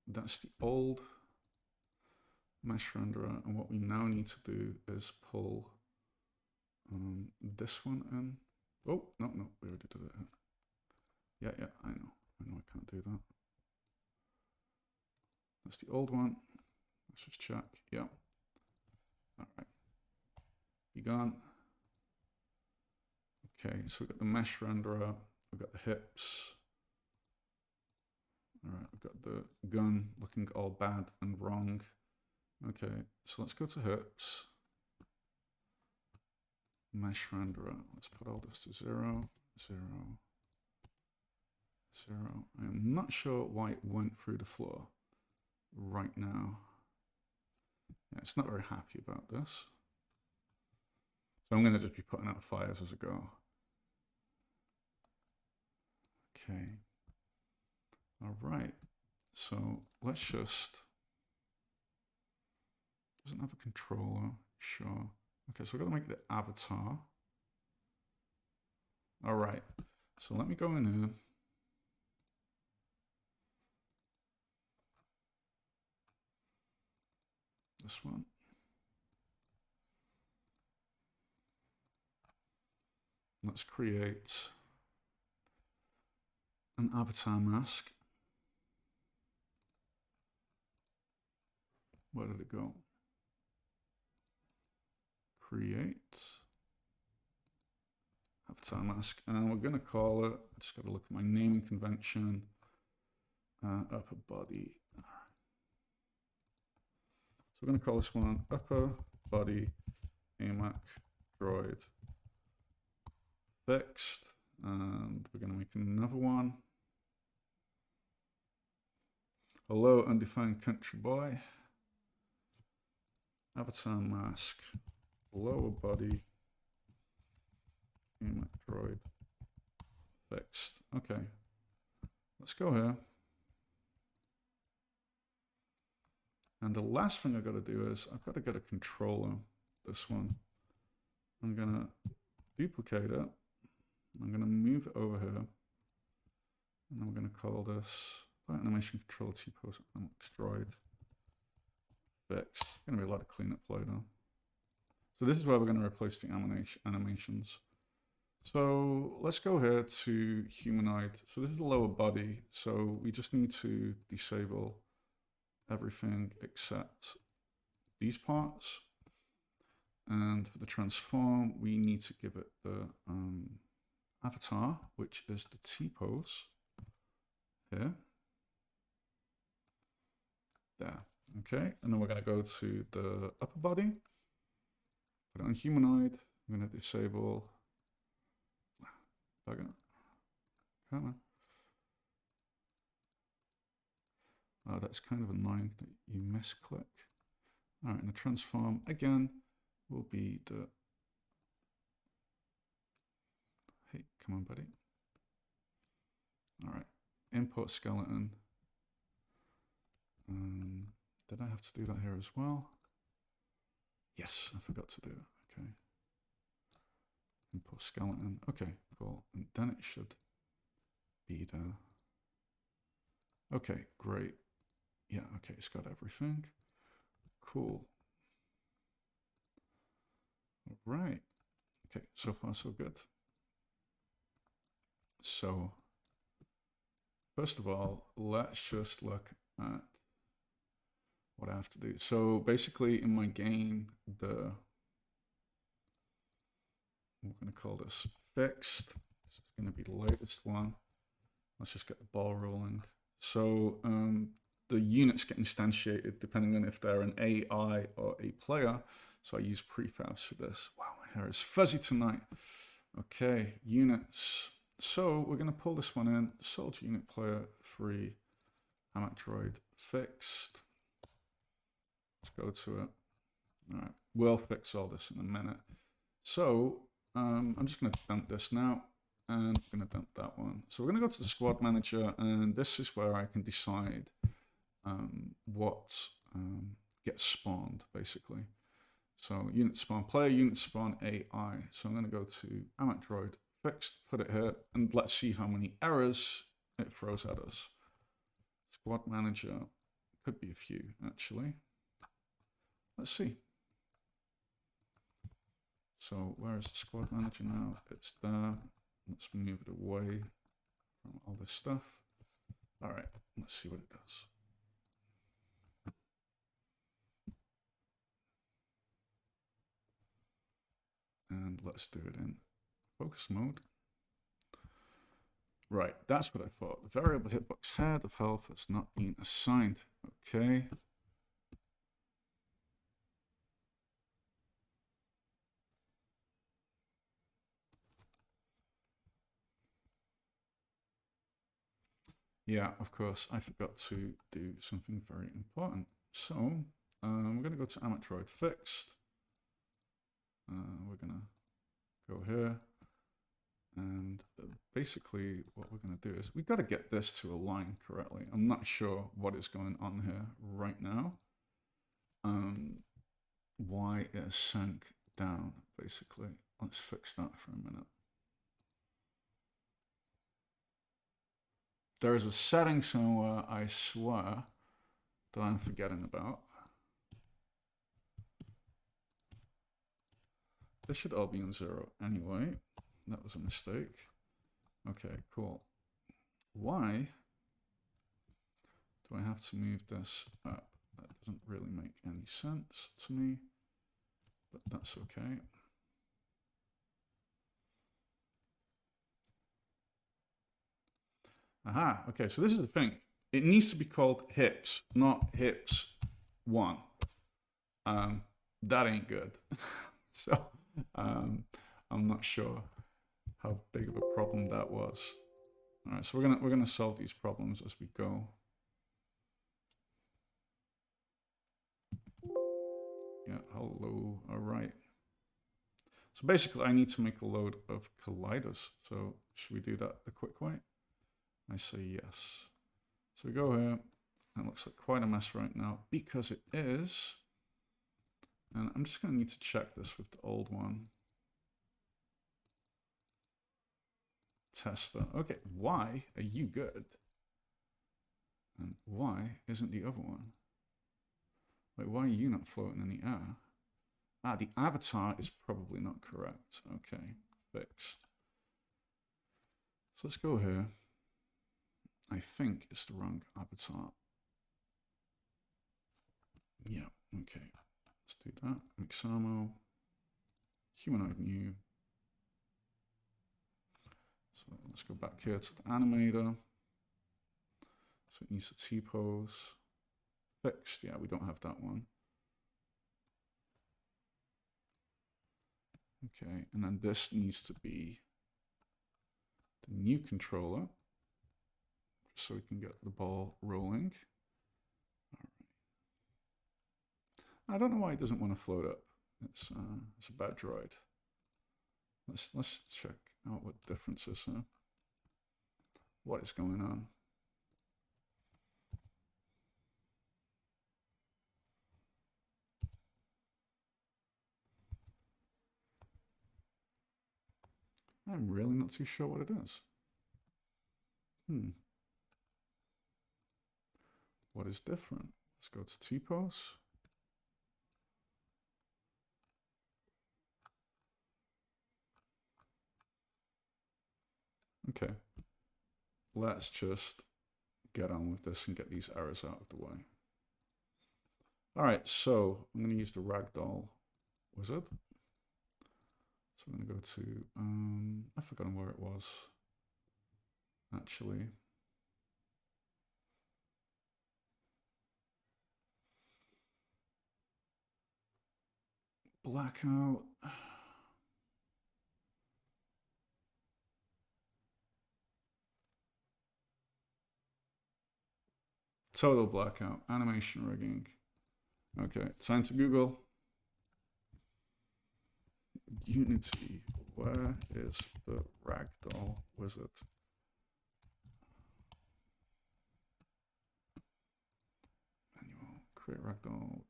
that's the old mesh renderer, and what we now need to do is pull this one in. Oh, no, we already did it. Yeah, I know I can't do that. That's the old one. Let's just check. Yeah. All right. Be gone. Okay, so we've got the mesh renderer, we've got the hips. All right, we've got the gun looking all bad and wrong. Okay, so let's go to hips. Mesh renderer, let's put all this to 0, 0, 0. I am not sure why it went through the floor right now. Yeah, it's not very happy about this. So I'm going to just be putting out fires as I go. Okay. All right. So let's just, doesn't have a controller, sure. Okay, so we're going to make the avatar. All right. So let me go in here. This one. Let's create an avatar mask. Where did it go? Create avatar mask, and we're going to call it, I just got to look at my naming convention, upper body. All right. So we're going to call this one upper body AMAC droid fixed, and we're going to make another one. Hello, undefined country boy. Avatar mask, lower body, AMAC droid fixed. Okay, let's go here. And the last thing I've got to do is I've got to get a controller, this one. I'm going to duplicate it. I'm going to move it over here. And I'm going to call this animation controller T-pose droid fixed. Going to be a lot of cleanup later. So this is where we're going to replace the animations. So let's go here to humanoid. So this is the lower body. So we just need to disable everything except these parts. And for the transform, we need to give it the avatar, which is the T-pose here. There. Okay, and then we're going to go to the upper body, put it on humanoid. I'm going to disable. Come on. Oh, that's kind of annoying that you misclick. All right, and the transform again will be the. Hey, come on, buddy. All right, import skeleton. Did I have to do that here as well? Yes, I forgot to do it. Okay. Import skeleton. Okay, cool. And then it should be there. Okay, great. Yeah, okay, it's got everything. Cool. All right. Okay, so far so good. So, first of all, let's just look at what I have to do. So basically in my game, we're going to call this fixed. This is going to be the latest one. Let's just get the ball rolling. So the units get instantiated depending on if they're an AI or a player. So I use prefabs for this. Wow, my hair is fuzzy tonight. Okay, units. So we're going to pull this one in. Soldier unit player 3, Hamac droid fixed. Let's go to it. All right, we'll fix all this in a minute. So I'm just going to dump this now. And I'm going to dump that one. So we're going to go to the squad manager, and this is where I can decide what gets spawned, basically. So unit spawn player, unit spawn AI. So I'm going to go to Hamac droid fixed, put it here, and let's see how many errors it throws at us. Squad manager, could be a few actually. Let's see. So where is the squad manager now? It's there. Let's move it away from all this stuff. All right, let's see what it does. And let's do it in focus mode. Right, that's what I thought. The variable hitbox head of health has not been assigned. Okay. Yeah, of course, I forgot to do something very important. So we're going to go to Hamac droid fixed. We're going to go here. And basically what we're going to do is we've got to get this to align correctly. I'm not sure what is going on here right now. Why it sank down, basically. Let's fix that for a minute. There is a setting somewhere, I swear, that I'm forgetting about. This should all be on 0 anyway. That was a mistake. Okay, cool. Why do I have to move this up? That doesn't really make any sense to me, but that's okay. Aha, okay, so this is the thing. It needs to be called hips, not hips 1. That ain't good. So I'm not sure how big of a problem that was. All right, so we're gonna solve these problems as we go. Yeah, hello. All right. So basically, I need to make a load of colliders. So should we do that the quick way? I say yes. So we go here. It looks like quite a mess right now because it is. And I'm just going to need to check this with the old one. Tester. Okay, why are you good? And why isn't the other one? Wait, why are you not floating in the air? Ah, the avatar is probably not correct. Okay, fixed. So let's go here. I think it's the wrong avatar. Yeah, okay. Let's do that. Mixamo. humanoid new. So let's go back here to the animator. So it needs a T-pose. Fixed, yeah, we don't have that one. Okay, and then this needs to be the new controller, so we can get the ball rolling. All right. I don't know why it doesn't want to float up. It's a bad droid. Let's check out what differences are. What is going on? I'm really not too sure what it is. What is different? Let's go to T-pose. Okay. Let's just get on with this and get these errors out of the way. All right, so I'm going to use the ragdoll wizard. So I'm going to go to, I've forgotten where it was, actually. Blackout. Total blackout. Animation rigging. Okay, time to Google. Unity. Where is the ragdoll wizard? Manual. Create ragdoll.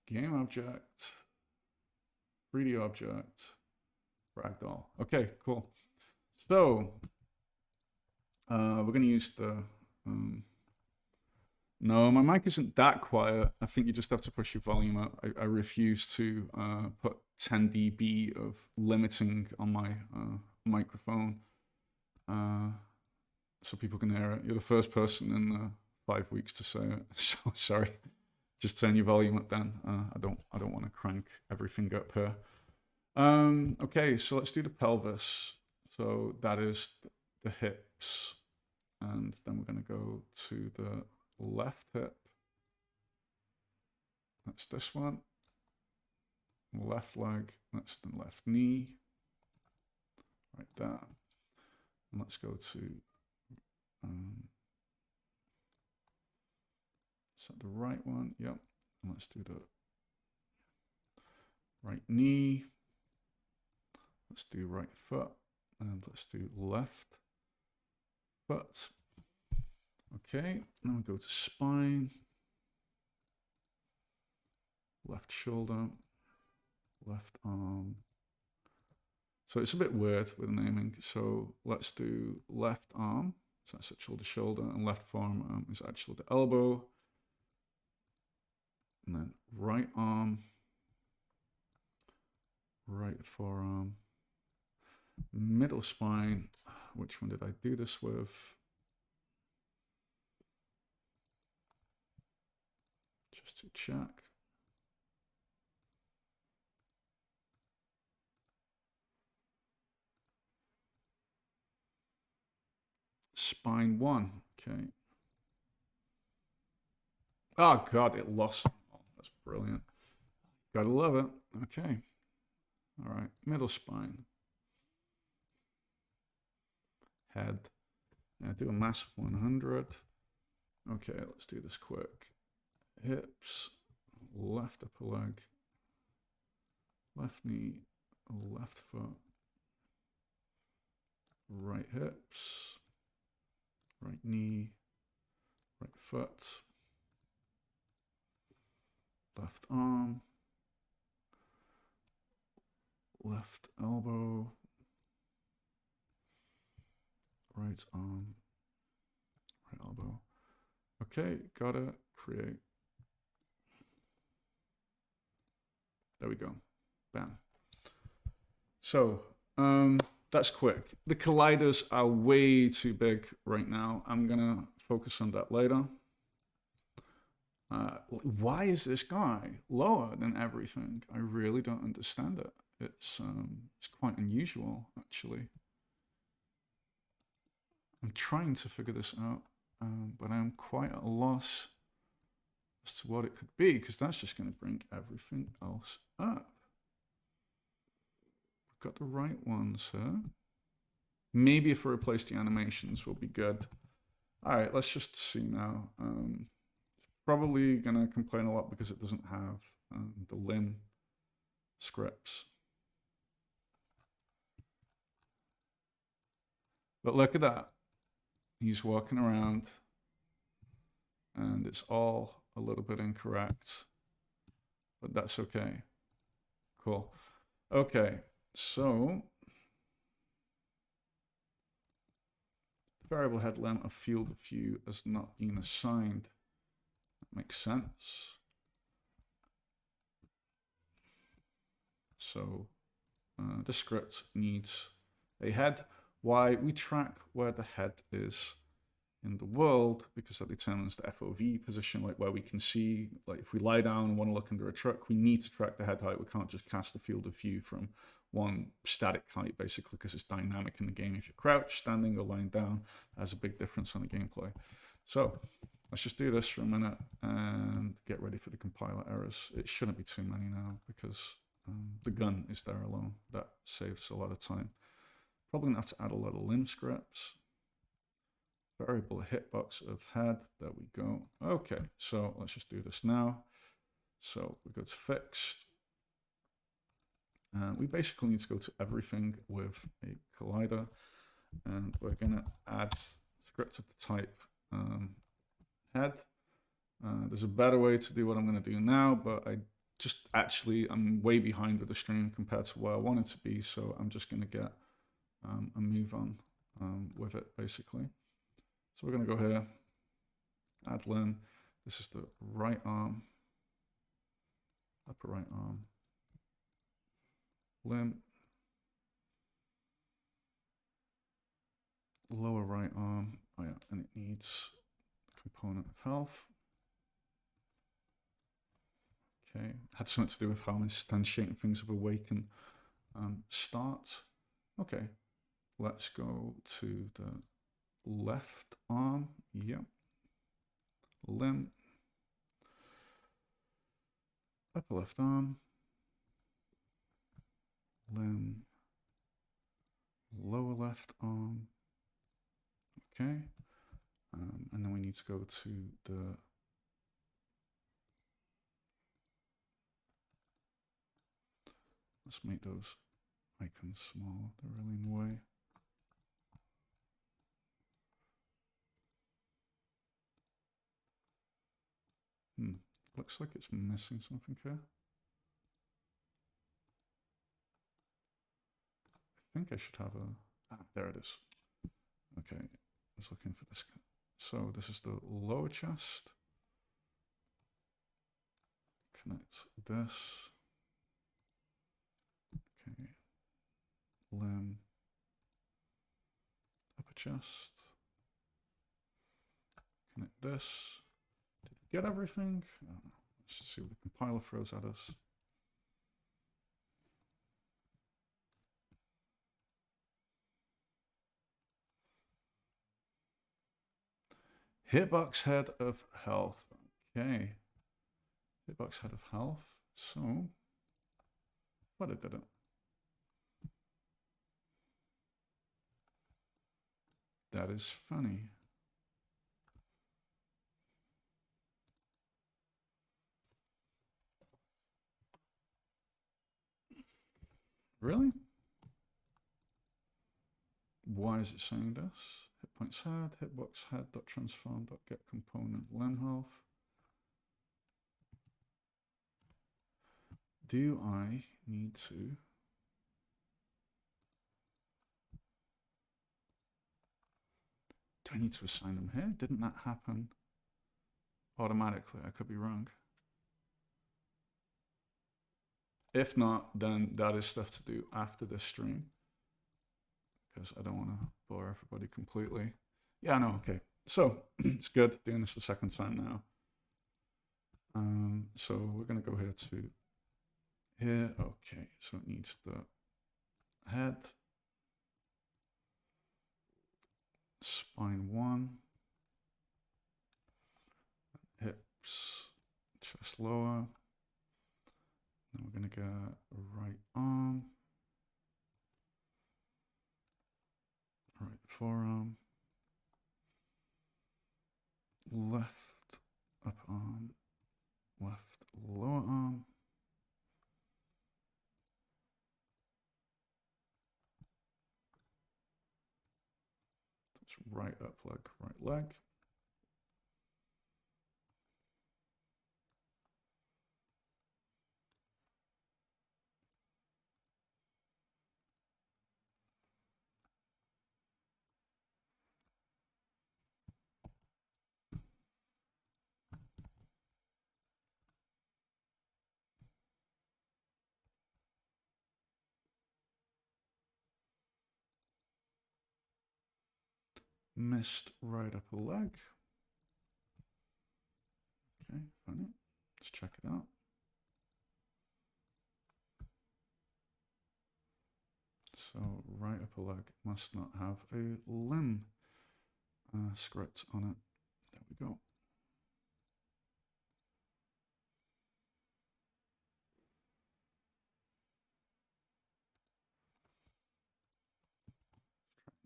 Game object. 3D object. Ragdoll. Okay, cool. So we're going to use the. No, my mic isn't that quiet. I think you just have to push your volume up. I refuse to put 10 dB of limiting on my microphone so people can hear it. You're the first person in 5 weeks to say it. So sorry. Just turn your volume up, Dan. I don't want to crank everything up here. Okay, so let's do the pelvis. So that is the hips, and then we're going to go to the left hip. That's this one. Left leg. That's the left knee. Right there. And let's go to. Is that the right one? Yep. And let's do the right knee. Let's do right foot, and let's do left foot. Okay, now we go to spine, left shoulder, left arm. So it's a bit weird with naming. So let's do left arm. So that's actually the shoulder, and left forearm is actually the elbow. And then right arm, right forearm. Middle spine, which one did I do this with? Just to check. Spine 1, okay. Oh God, it lost. Oh, that's brilliant. Gotta love it. Okay. All right, middle spine. Head. Yeah, do a mass 100. Okay, let's do this quick. Hips, left upper leg, left knee, left foot, right hips, right knee, right foot, left arm, left elbow, right arm, right elbow. Okay, gotta create. There we go. Bam. So that's quick. The colliders are way too big right now. I'm gonna focus on that later. Why is this guy lower than everything? I really don't understand it. It's quite unusual, actually. I'm trying to figure this out, but I'm quite at a loss as to what it could be, because that's just going to bring everything else up. We've got the right ones here. Maybe if we replace the animations, will be good. All right, let's just see now. Probably going to complain a lot because it doesn't have the limb scripts. But look at that. He's walking around and it's all a little bit incorrect, but that's okay. Cool. Okay, so variable head limb of field of view has not been assigned. That makes sense. So the script needs a head. Why? We track where the head is in the world because that determines the FOV position, like where we can see, like if we lie down and want to look under a truck, we need to track the head height. We can't just cast the field of view from one static height, basically, because it's dynamic in the game. If you're crouched, standing, or lying down, has a big difference on the gameplay. So let's just do this for a minute and get ready for the compiler errors. It shouldn't be too many now because the gun is there alone. That saves a lot of time. Probably gonna have to add a lot of limb scripts. Variable hitbox of head, there we go. Okay, so let's just do this now. So we go to fixed. We basically need to go to everything with a collider, and we're gonna add script of the type head. There's a better way to do what I'm gonna do now, but I'm way behind with the stream compared to where I want it to be, so I'm just gonna get a move on with it, basically. So we're going to go here, add limb. This is the right arm, upper right arm, limb, lower right arm. Oh yeah, and it needs a component of health. Okay, had something to do with how instantiating things of awaken start. Okay, let's go to the left arm, yep, limb, upper left arm, limb, lower left arm, okay, and then we need to go to the let's make those icons smaller, they're really in the way. Looks like it's missing something here. I think I should have a... there it is. Okay, I was looking for this. So this is the lower chest. Connect this. Okay. Limb. Upper chest. Connect this. Did we get everything? Let's see what the compiler throws at us. Hitbox head of health. Okay. Hitbox head of health. So, but it didn't. That is funny. Really? Why is it saying this? Hit points head, hitbox head, .transform, .get component, limb health. Do I need to? Do I need to assign them here? Didn't that happen automatically? I could be wrong. If not, then that is stuff to do after this stream, because I don't want to bore everybody completely. Yeah, no, okay. So it's good doing this the second time now. So we're going to go here to here. Okay, so it needs the head, spine 1, hips, chest lower. Then we're going to get right arm, right forearm, left upper arm, left lower arm. That's right up leg, right leg. Missed right upper leg. Okay, funny. Let's check it out. So right upper leg must not have a limb script on it. There we go.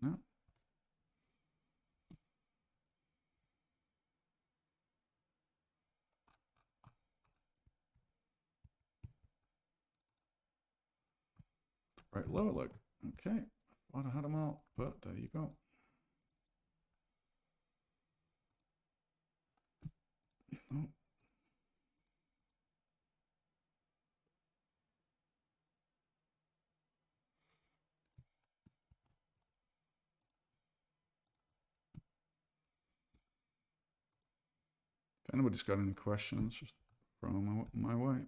Now. Right lower leg. Okay. Thought I had them out, but there you go. Oh. If anybody's got any questions, just throw them my way.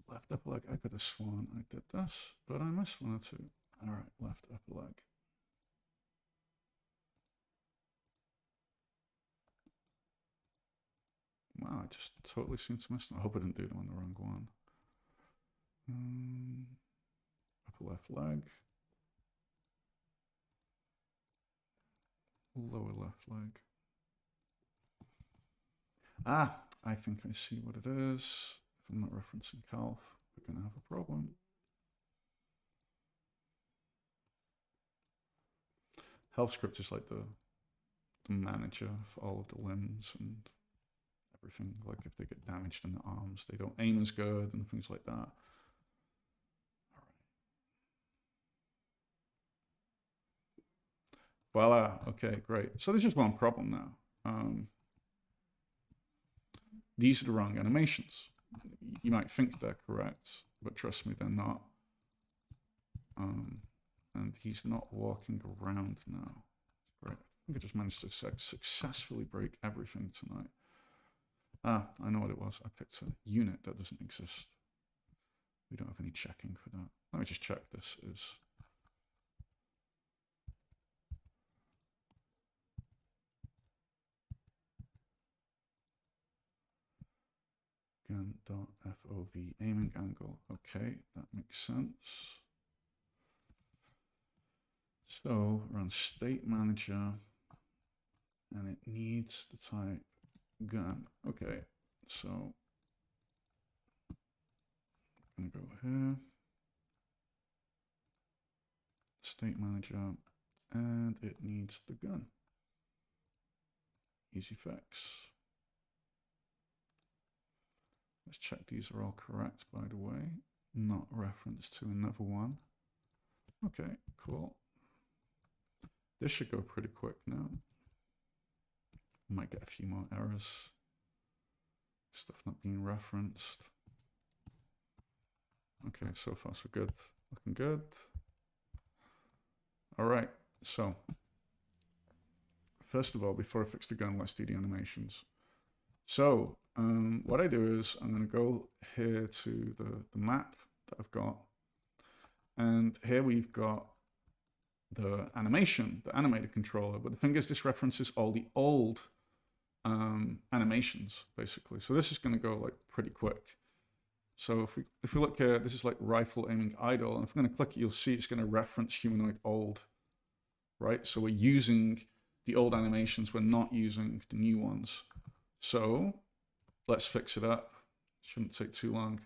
Left upper leg. I could have sworn I did this, but I missed one or two. All right, left upper leg. Wow, I just totally seem to miss them. I hope I didn't do them on the wrong one. Upper left leg. Lower left leg. Ah, I think I see what it is. If I'm not referencing Calf, we're going to have a problem. Health script is like the manager for all of the limbs and everything. Like if they get damaged in the arms, they don't aim as good and things like that. All right. Voila. Okay, great. So there's just one problem now. These are the wrong animations. You might think they're correct, but trust me, they're not. And he's not walking around now. Great. I think I just managed to successfully break everything tonight. Ah, I know what it was. I picked a unit that doesn't exist. We don't have any checking for that. Let me just check this is. Gun.fov aiming angle. Okay, that makes sense. So run state manager and it needs the type gun. Okay, so I'm gonna go here, state manager, and it needs the gun. Easy fix. Let's check these are all correct, by the way. Not referenced to another one. Okay, cool. This should go pretty quick now. Might get a few more errors. Stuff not being referenced. Okay, so far so good. Looking good. All right, so first of all, before I fix the gun, let's do the animations. So what I do is I'm going to go here to the map that I've got. And here we've got the animation, the animated controller. But the thing is, this references all the old animations, basically. So this is going to go like pretty quick. So if we look here, this is like rifle aiming idle. And if I'm going to click it, you'll see it's going to reference humanoid old, right? So we're using the old animations. We're not using the new ones. So let's fix it up. Shouldn't take too long.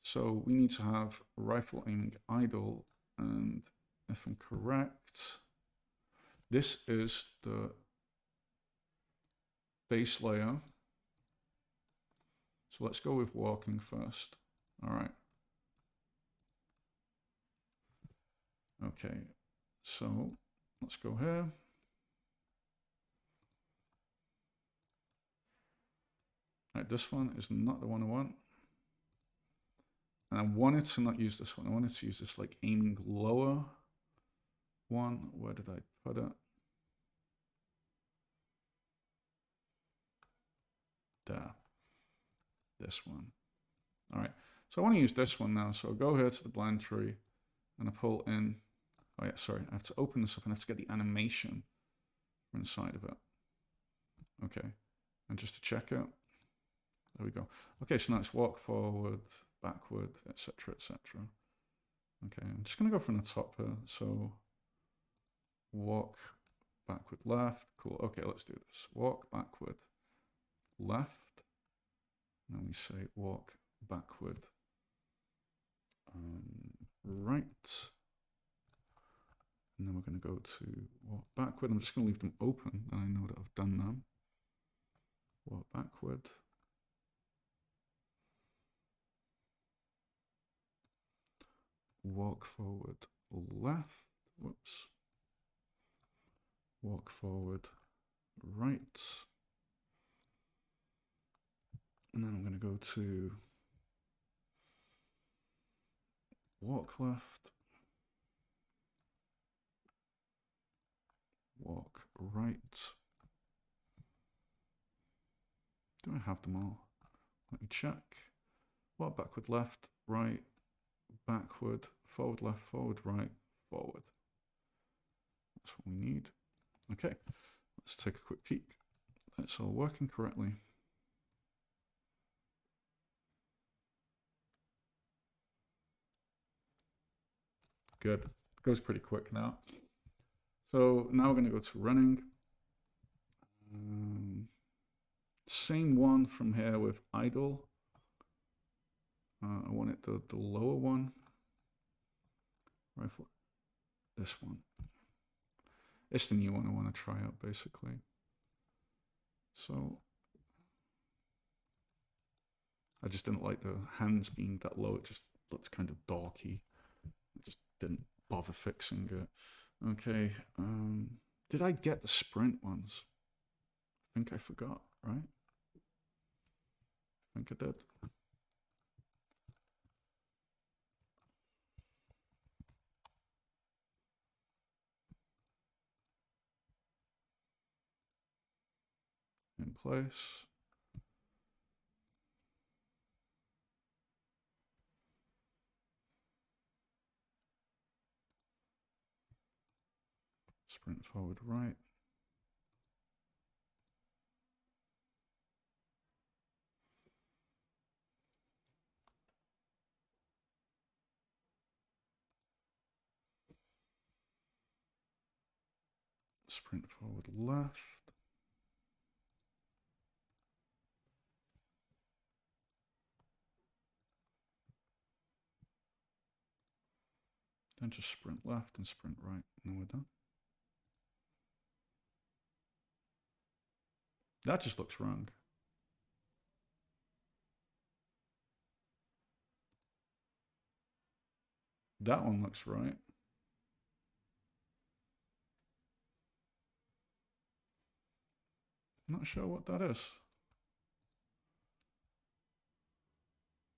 So we need to have rifle aiming idle. And if I'm correct, this is the base layer. So let's go with walking first. All right. Okay, so let's go here. All right, this one is not the one I want. And I wanted to not use this one. I wanted to use this like aiming lower one. Where did I put it? There. This one. All right, so I want to use this one now. So I'll go here to the blend tree and I pull in. Oh yeah, sorry, I have to open this up and I have to get the animation from inside of it. Okay, and just to check it, there we go. Okay, so now it's walk forward, backward, etc., etc. Okay, I'm just gonna go from the top here. So walk backward, left. Cool. Okay, let's do this. Walk backward, left. And then we say walk backward, right. And then we're going to go to walk backward. I'm just going to leave them open, then I know that I've done them. Walk backward. Walk forward, left. Whoops. Walk forward, right. And then I'm going to go to walk left. Walk right. Do I have them all? Let me check. Walk backward, left, right, backward, forward, left, forward, right, forward. That's what we need. Okay, let's take a quick peek. It's all working correctly. Good. It goes pretty quick now. So now we're going to go to running. Same one from here with idle. I want it the lower one. Rifle. This one. It's the new one I want to try out, basically. So I just didn't like the hands being that low. It just looks kind of dorky. I just didn't bother fixing it. Okay. Did I get the sprint ones? I think I forgot, right? I think I did. In place. Sprint forward right. Sprint forward left. Then just sprint left and sprint right, and then we're done. That just looks wrong. That one looks right. Not sure what that is.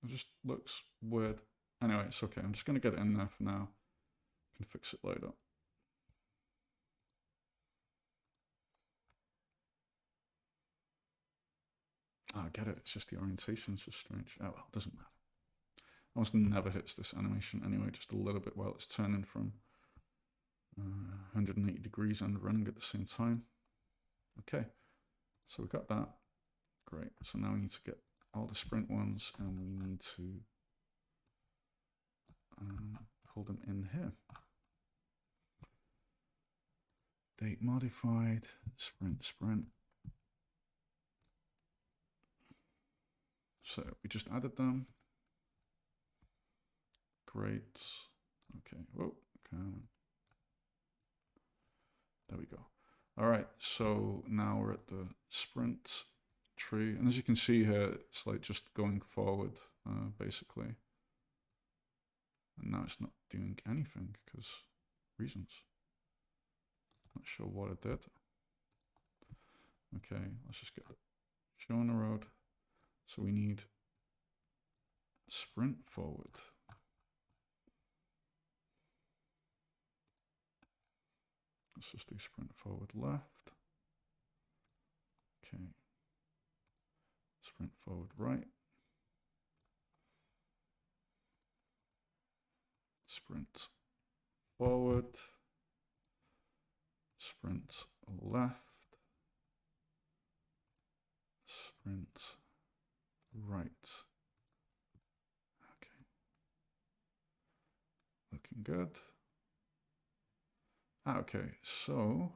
It just looks weird. Anyway, it's okay. I'm just going to get it in there for now. I can fix it later. I get it. It's just the orientation's just strange. Oh, well, it doesn't matter. Almost never hits this animation anyway, just a little bit while it's turning from 180 degrees and running at the same time. Okay, so we got that. Great. So now we need to get all the sprint ones, and we need to pull them in here. Date modified, sprint. So we just added them. Great. Okay. Whoa. Come on. There we go. All right. So now we're at the sprint tree, and as you can see here, it's like just going forward, basically. And now it's not doing anything because reasons. Not sure what it did. Okay, let's just get it show on the road. So we need sprint forward. Let's just do sprint forward left. Okay. Sprint forward right. Sprint forward. Sprint left. Sprint right. Okay. Looking good. Okay, so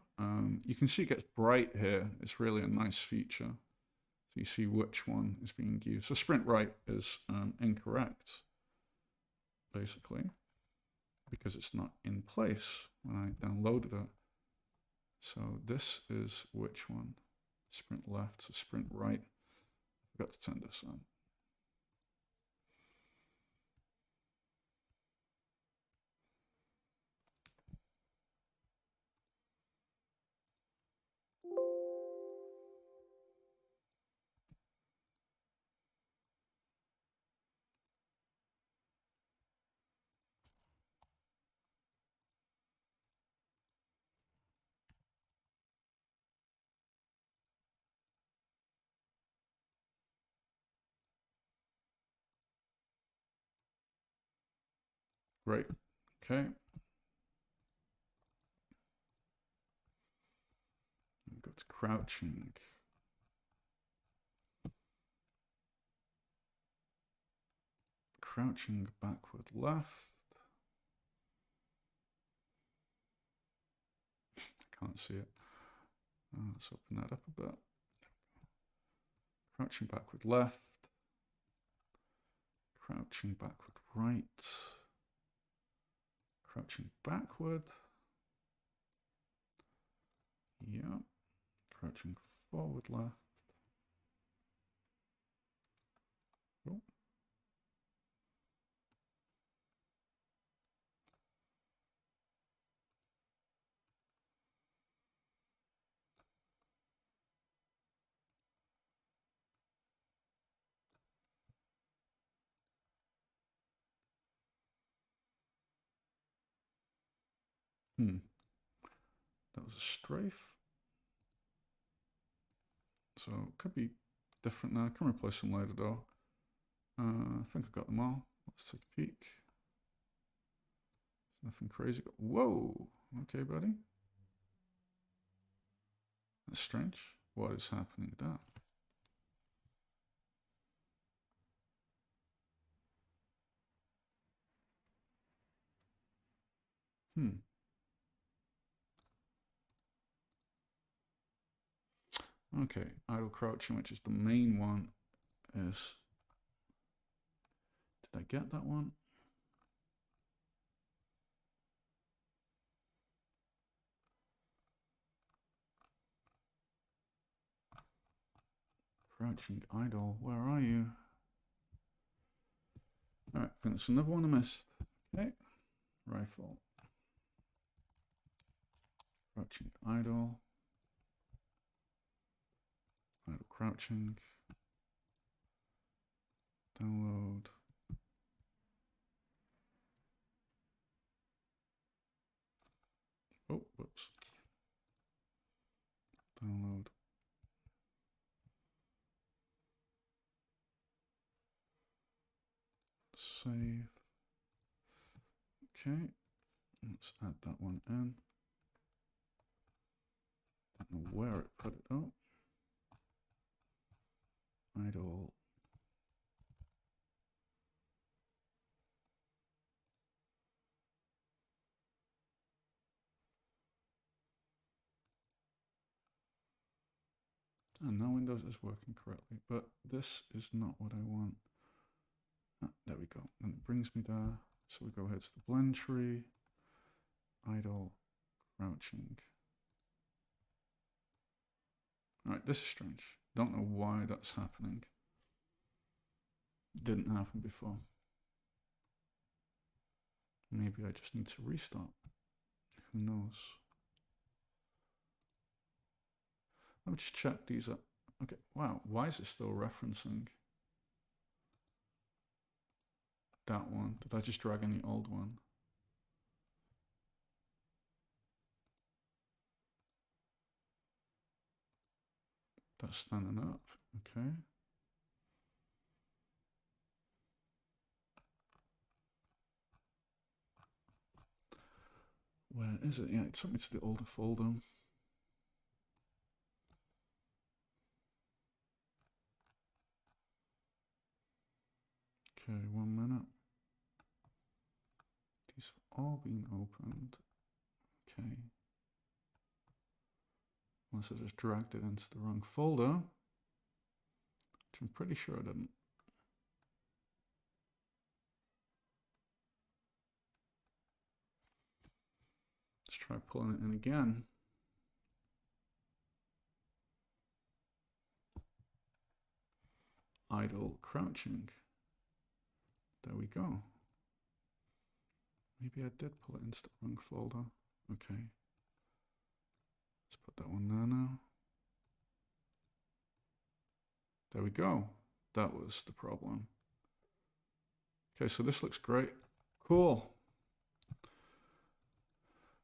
you can see it gets bright here. It's really a nice feature. So you see which one is being used. So sprint right is incorrect, basically, because it's not in place when I downloaded it. So this is which one? Sprint left, so sprint right. I forgot to turn this on. Great. Okay. Go to crouching. Crouching backward left. I can't see it. Let's open that up a bit. Crouching backward left. Crouching backward right. Crouching backward. Yeah. Crouching forward left. Oh. That was a strafe. So it could be different now. I can replace them later though. I think I got them all. Let's take a peek. Nothing crazy. Whoa. Okay, buddy. That's strange. What is happening with that? Okay, idle crouching, which is the main one, is... Did I get that one? Crouching idle, where are you? Alright, I think that's another one I missed. Okay, rifle. Crouching idle. Idle crouching. Download. Oh, whoops. Download. Save. Okay. Let's add that one in. Don't know where it put it up. Idle. And now Windows is working correctly, but this is not what I want. Ah, there we go. And it brings me there. So we go ahead to the blend tree, idle, crouching. All right, this is strange. Don't know why that's happening. Didn't happen before. Maybe I just need to restart. Who knows? Let me just check these up. Okay, wow, why is it still referencing that one? Did I just drag in the old one? That's standing up, okay. Where is it? Yeah, it took me to the older folder. Okay, 1 minute. These have all been opened. Okay. Unless I just dragged it into the wrong folder, which I'm pretty sure I didn't. Let's try pulling it in again. Idle crouching. There we go. Maybe I did pull it into the wrong folder. Okay. Let's put that one there now. There we go. That was the problem. Okay, so this looks great. Cool.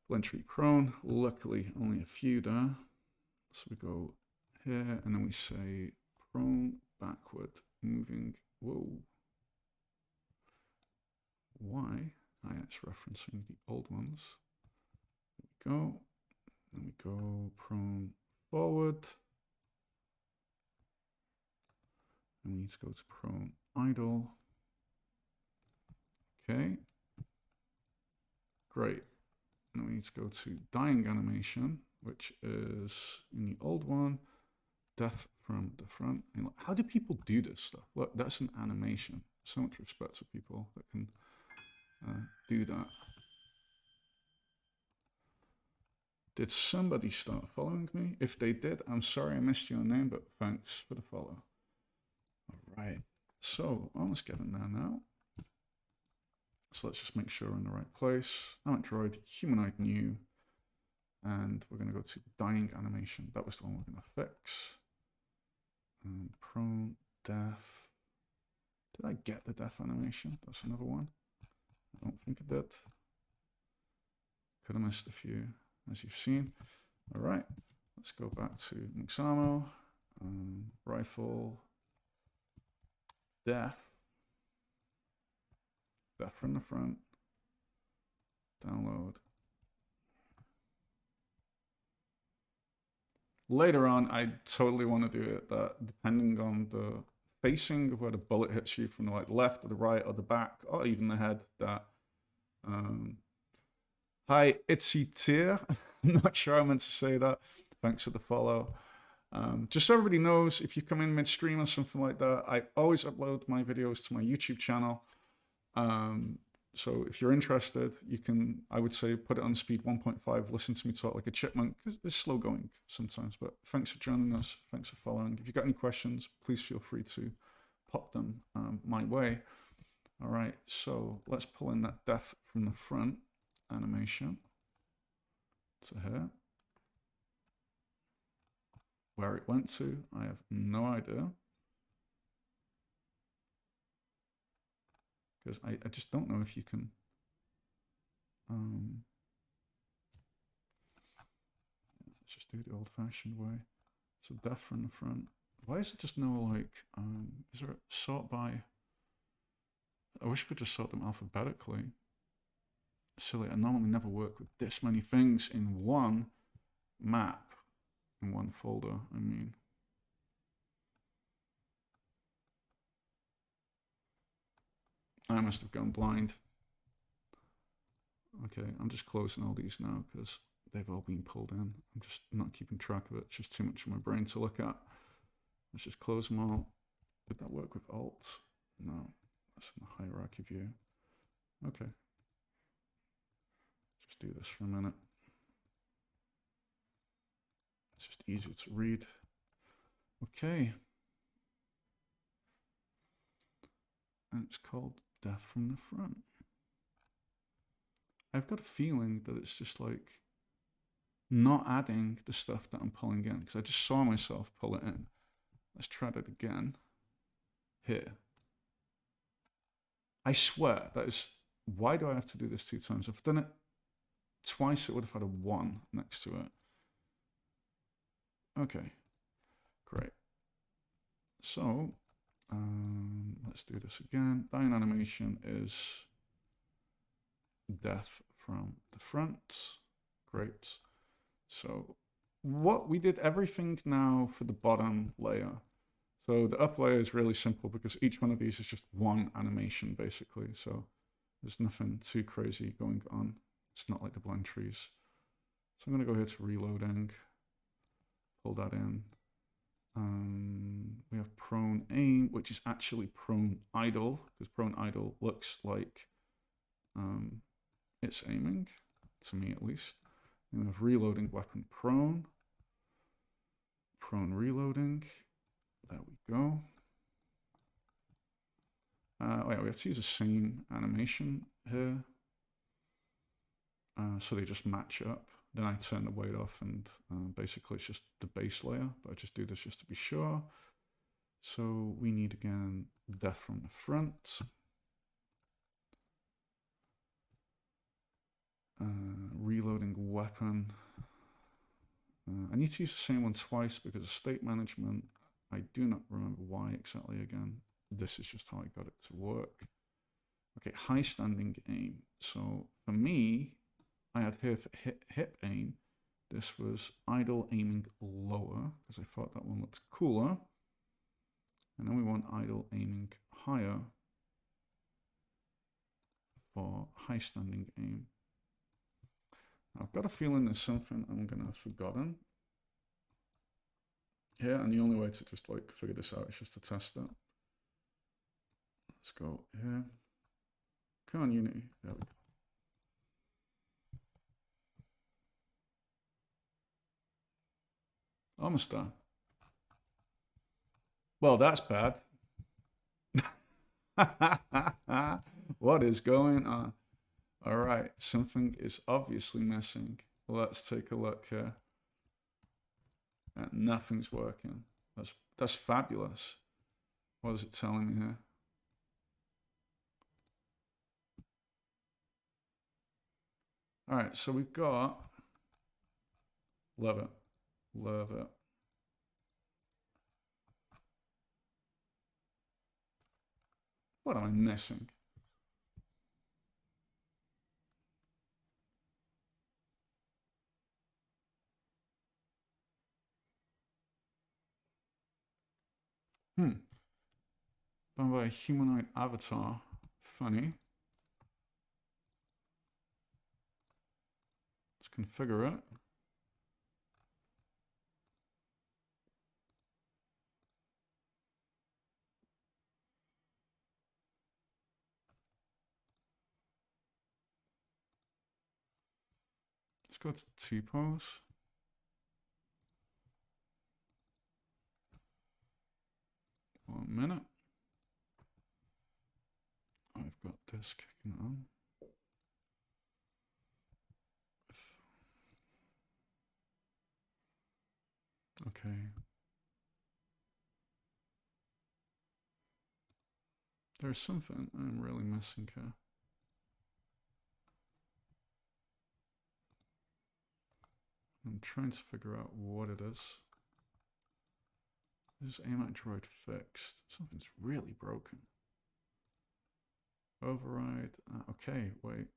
Blend tree prone. Luckily, only a few there. So we go here, and then we say prone, backward, moving. Whoa. Why? Ah, yeah, it's referencing the old ones. There we go. Then we go prone forward. And we need to go to prone idle. Okay. Great. And we need to go to dying animation, which is in the old one, death from the front. And how do people do this stuff? Look, that's an animation. So much respect to people that can do that. Did somebody start following me? If they did, I'm sorry I missed your name, but thanks for the follow. All right. So almost getting there now. So let's just make sure we're in the right place. I'm at droid, humanoid new, and we're going to go to dying animation. That was the one we're going to fix. Prone, death. Did I get the death animation? That's another one. I don't think I did. Could have missed a few, as you've seen. All right, let's go back to Mixamo. Rifle, death. Death from the front. Download. Later on, I totally want to do it that depending on the facing of where the bullet hits you from the like left or the right or the back or even the head, that hi, Itsy Tier. I'm not sure I meant to say that. Thanks for the follow. Just so everybody knows, if you come in midstream or something like that, I always upload my videos to my YouTube channel. So if you're interested, you can, I would say, put it on speed 1.5, listen to me talk like a chipmunk, because it's slow going sometimes. But thanks for joining us. Thanks for following. If you've got any questions, please feel free to pop them my way. All right, so let's pull in that death from the front animation to here. Where it went to, I have no idea. Because I just don't know if you can let's just do it the old-fashioned way. So death from the front. Why is it just no like is there a sort by? I wish I could just sort them alphabetically. silly. I normally never work with this many things in one map, in one folder, I mean. I must have gone blind. Okay, I'm just closing all these now because they've all been pulled in. I'm just not keeping track of it. It's just too much for my brain to look at. Let's just close them all. Did that work with Alt? No, that's in the hierarchy view. Okay. Just do this for a minute. It's just easier to read. Okay. And it's called Death from the Front. I've got a feeling that it's just like not adding the stuff that I'm pulling in, because I just saw myself pull it in. Let's try that again. Here. I swear, that is... Why do I have to do this 2 times? If I've done it twice, it would have had a 1 next to it. Okay, great. So, let's do this again. Dying animation is death from the front. Great. So, what we did everything now for the bottom layer. So the up layer is really simple because each one of these is just one animation basically. So there's nothing too crazy going on. It's not like the blend trees. So I'm going to go here to reloading, pull that in. We have prone aim, which is actually prone idle, because prone idle looks like it's aiming, to me at least. And we have reloading weapon prone, prone reloading. There we go. Yeah, we have to use the same animation here. So they just match up. Then I turn the weight off and basically it's just the base layer, but I just do this just to be sure. So we need again death from the front. Reloading weapon. I need to use the same one twice because of state management. I do not remember why exactly again. This is just how I got it to work. Okay, high standing aim. So for me, I had here for hip aim. This was idle aiming lower because I thought that one looked cooler. And then we want idle aiming higher for high standing aim. Now, I've got a feeling there's something I'm gonna have forgotten. Yeah, and the only way to just like figure this out is just to test it. Let's go here. Come on, Unity. There we go. Almost done. Well, that's bad. What is going on? All right, something is obviously missing. Let's take a look here. And nothing's working. That's fabulous. What is it telling me here? All right, so we've got, love it, love it. What am I missing? Done by a humanoid avatar. Funny. Let's configure it. Let's go to T-pose. One minute. I've got this kicking on. Okay. There's something I'm really missing here. I'm trying to figure out what it is. Is aim at droid fixed? Something's really broken. Override. Okay, wait.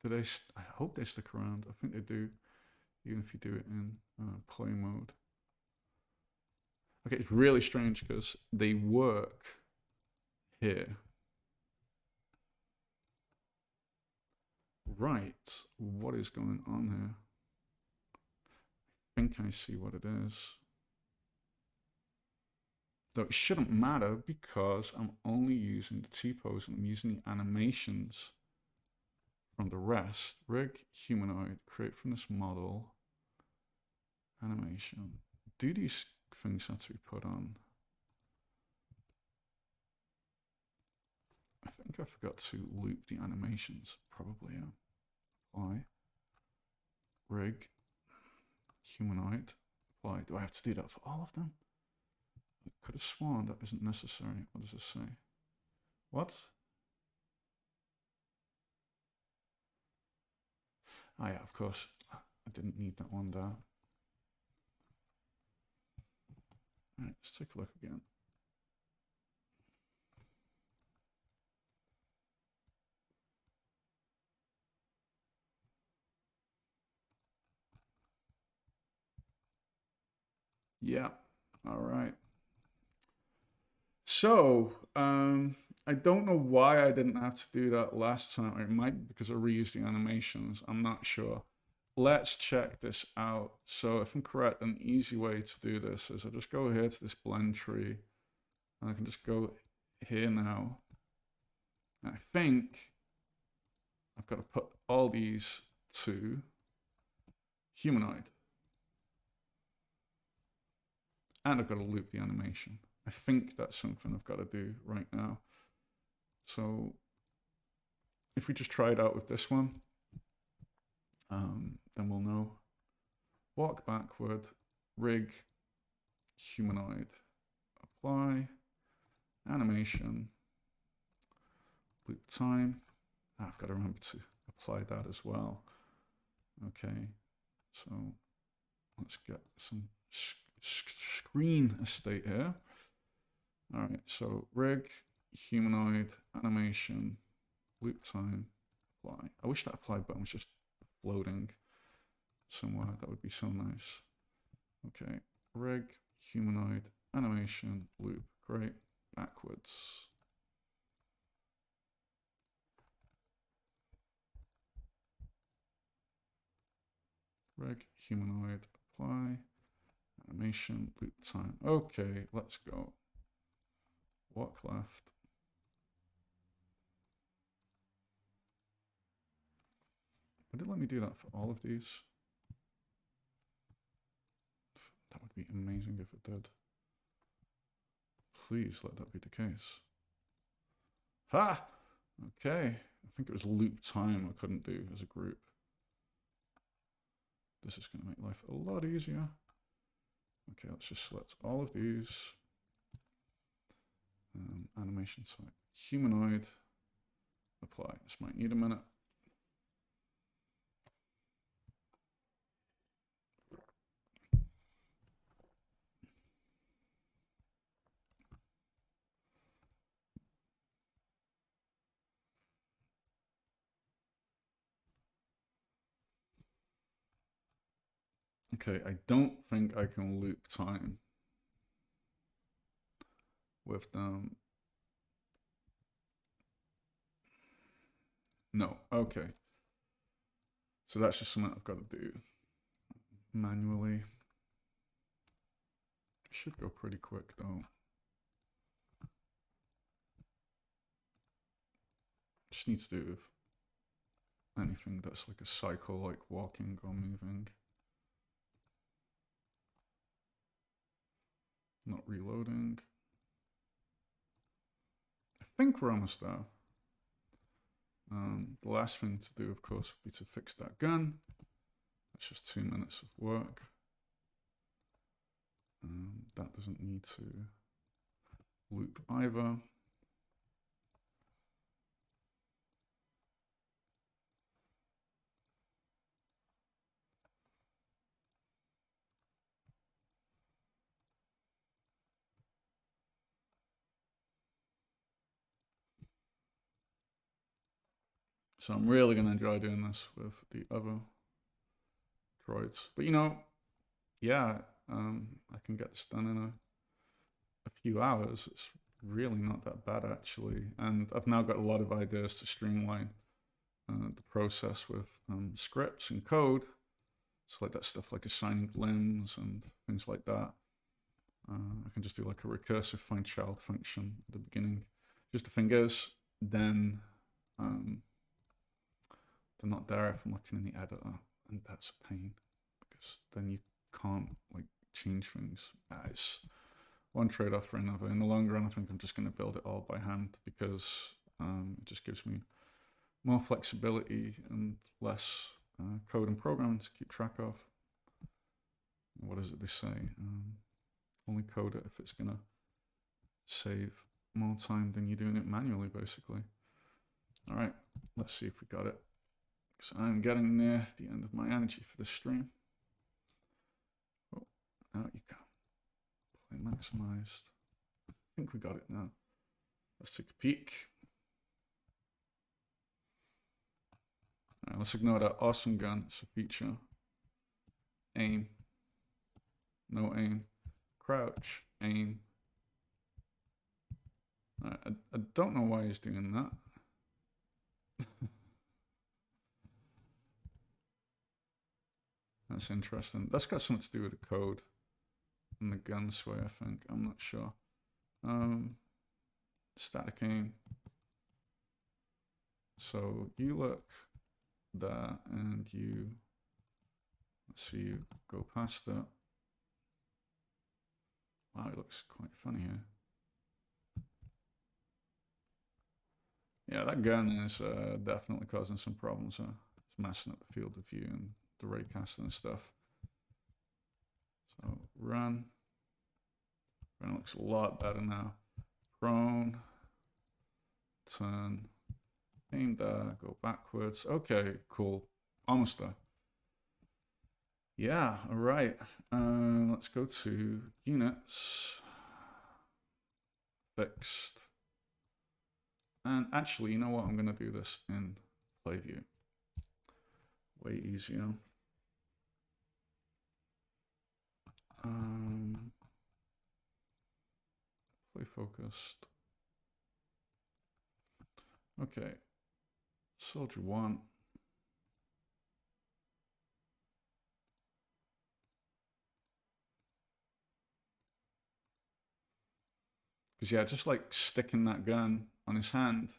Do they? I hope they stick around. I think they do, even if you do it in play mode. Okay, it's really strange because they work here. Right, what is going on here? I think I see what it is. Though it shouldn't matter because I'm only using the T-pose and I'm using the animations from the rest. Rig, humanoid, create from this model, animation. Do these things have to be put on? I think I forgot to loop the animations. Probably, yeah. Apply. Rig, humanoid, apply. Do I have to do that for all of them? I could have sworn that isn't necessary. What does this say? What? Ah, yeah, of course. I didn't need that one there. All right, let's take a look again. Yeah. All right. So, I don't know why I didn't have to do that last time. It might be because I reused the animations. I'm not sure. Let's check this out. So if I'm correct, an easy way to do this is I just go here to this blend tree and I can just go here now. And I think I've got to put all these to humanoid. And I've got to loop the animation. I think that's something I've got to do right now. So if we just try it out with this one, then we'll know. Walk backward, rig, humanoid, apply, animation, loop time. I've got to remember to apply that as well. Okay, so let's get some screen estate here. All right, so rig, humanoid, animation, loop time, apply. I wish that apply button was just floating somewhere. That would be so nice. Okay, rig, humanoid, animation, loop. Great. Backwards. Rig, humanoid, apply, animation, loop time. Okay, let's go. Walk left. Would it let me do that for all of these? That would be amazing if it did. Please let that be the case. Ha! Okay. I think it was loop time I couldn't do as a group. This is going to make life a lot easier. Okay, let's just select all of these. Animation site. Humanoid. Apply. This might need a minute. Okay, I don't think I can loop time with them. No, okay. So that's just something I've got to do manually. Should go pretty quick though. Just needs to do with anything that's like a cycle, like walking or moving. Not reloading. I think we're almost there. The last thing to do, of course, would be to fix that gun. That's just 2 minutes of work. That doesn't need to loop either. So I'm really going to enjoy doing this with the other droids. But you know, yeah, I can get this done in a few hours. It's really not that bad actually. And I've now got a lot of ideas to streamline the process with scripts and code. So like that stuff like assigning limbs and things like that. I can just do like a recursive find child function at the beginning. Just the thing is, then they're not there if I'm looking in the editor, and that's a pain because then you can't like change things. It's one trade-off for another. In the long run, I think I'm just going to build it all by hand because it just gives me more flexibility and less code and programming to keep track of. What is it they say? Only code it if it's going to save more time than you're doing it manually, basically. All right, let's see if we got it. So I'm getting near the end of my energy for this stream. Oh, out you go. Play maximized. I think we got it now. Let's take a peek. All right, let's ignore that awesome gun. It's a feature. Aim. No aim. Crouch. Aim. Right, I don't know why he's doing that. That's interesting. That's got something to do with the code and the gun sway, I think. I'm not sure. Static aim. So you look there and you, let's see you go past it. Wow, it looks quite funny here. Yeah, that gun is definitely causing some problems. It's messing up the field of view and the raycasting and stuff. So run. Run looks a lot better now. Prone. Turn. Aim there. Go backwards. Okay, cool. Almost there. Yeah, all right. Let's go to units. Fixed. And actually, you know what? I'm going to do this in play view. Way easier. Play focused. Okay. Soldier 1. Because yeah, just like sticking that gun on his hand.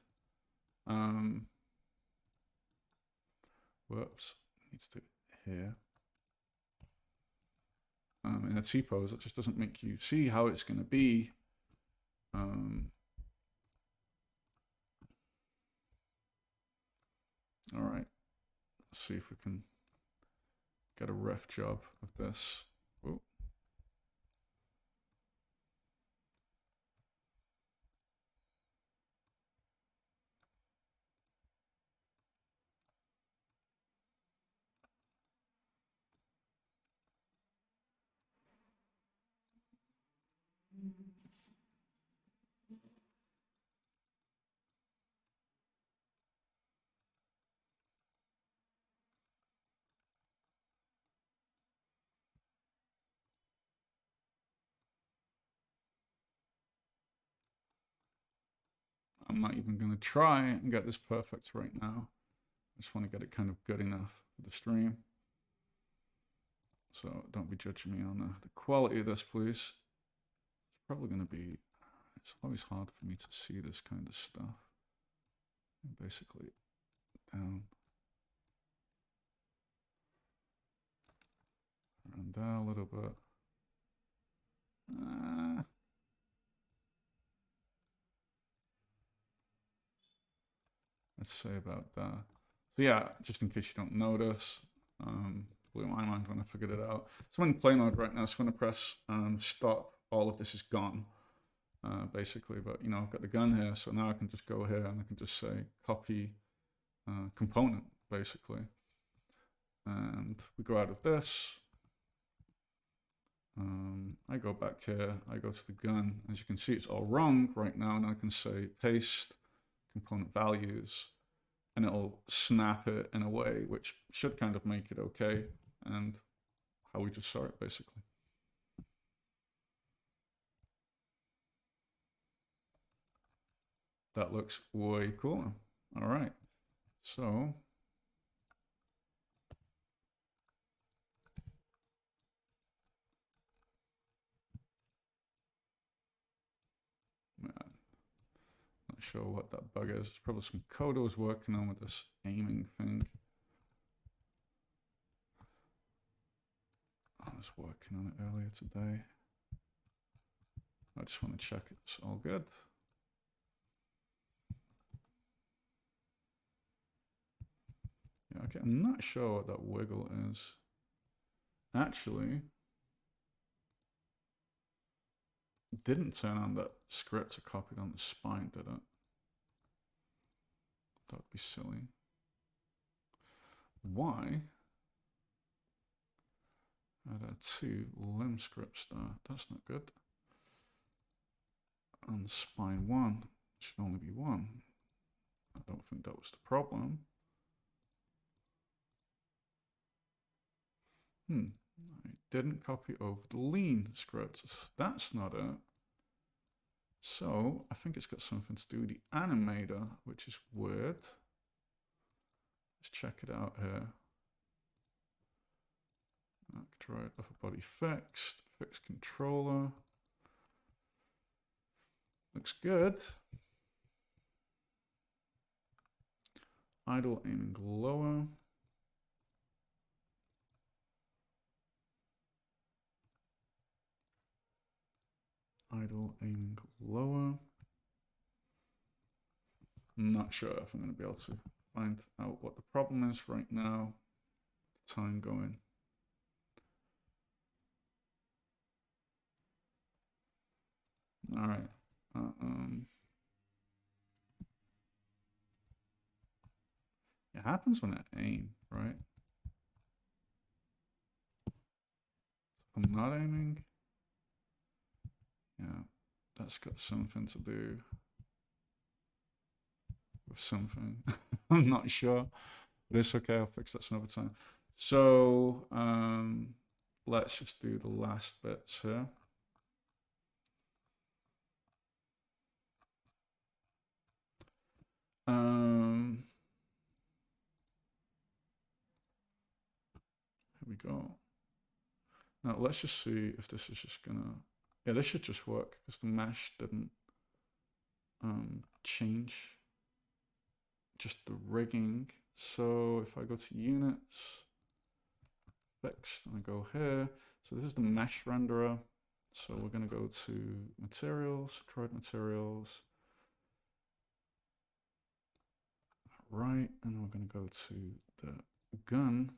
Whoops. Needs to here. In a T-pose, it just doesn't make you see how it's going to be. All right. Let's see if we can get a ref job of this. Oh. I'm not even going to try and get this perfect right now. I just want to get it kind of good enough for the stream. So don't be judging me on the quality of this, please. It's probably going to be, it's always hard for me to see this kind of stuff. Basically, down. Around there a little bit. Let's say about that. So yeah, just in case you don't notice, blew my mind when I figured it out. So I'm in play mode right now, so when I press stop, all of this is gone, basically. But you know, I've got the gun here, so now I can just go here and I can just say copy component, basically. And we go out of this. I go back here, I go to the gun. As you can see, it's all wrong right now, and I can say paste component values, and it'll snap it in a way which should kind of make it okay, and how we just saw it basically. That looks way cooler. All right, so man, not sure what that bug is. It's probably some code I was working on with this aiming thing. I was working on it earlier today. I just want to check it's all good. Yeah, okay, I'm not sure what that wiggle is. Actually, didn't turn on that script I copied on the spine, did it? That would be silly. Why? Add a 2 limb scripts there. That's not good. On spine 1, it should only be 1. I don't think that was the problem. I didn't copy over the lean script. That's not it. So I think it's got something to do with the animator, which is weird. Let's check it out here. Droid upper body fixed. Fixed controller. Looks good. Idle aiming lower. Idle aiming lower. I'm not sure if I'm going to be able to find out what the problem is right now. Time going. All right. It happens when I aim, right? If I'm not aiming. Yeah, that's got something to do with something. I'm not sure, but it's okay. I'll fix that some other time. So let's just do the last bits here. Here we go. Now let's just see if this is just gonna. Yeah, this should just work because the mesh didn't change. Just the rigging. So if I go to units, fixed, and I go here. So this is the mesh renderer. So we're gonna go to materials, droid materials. Right, and we're gonna go to the gun.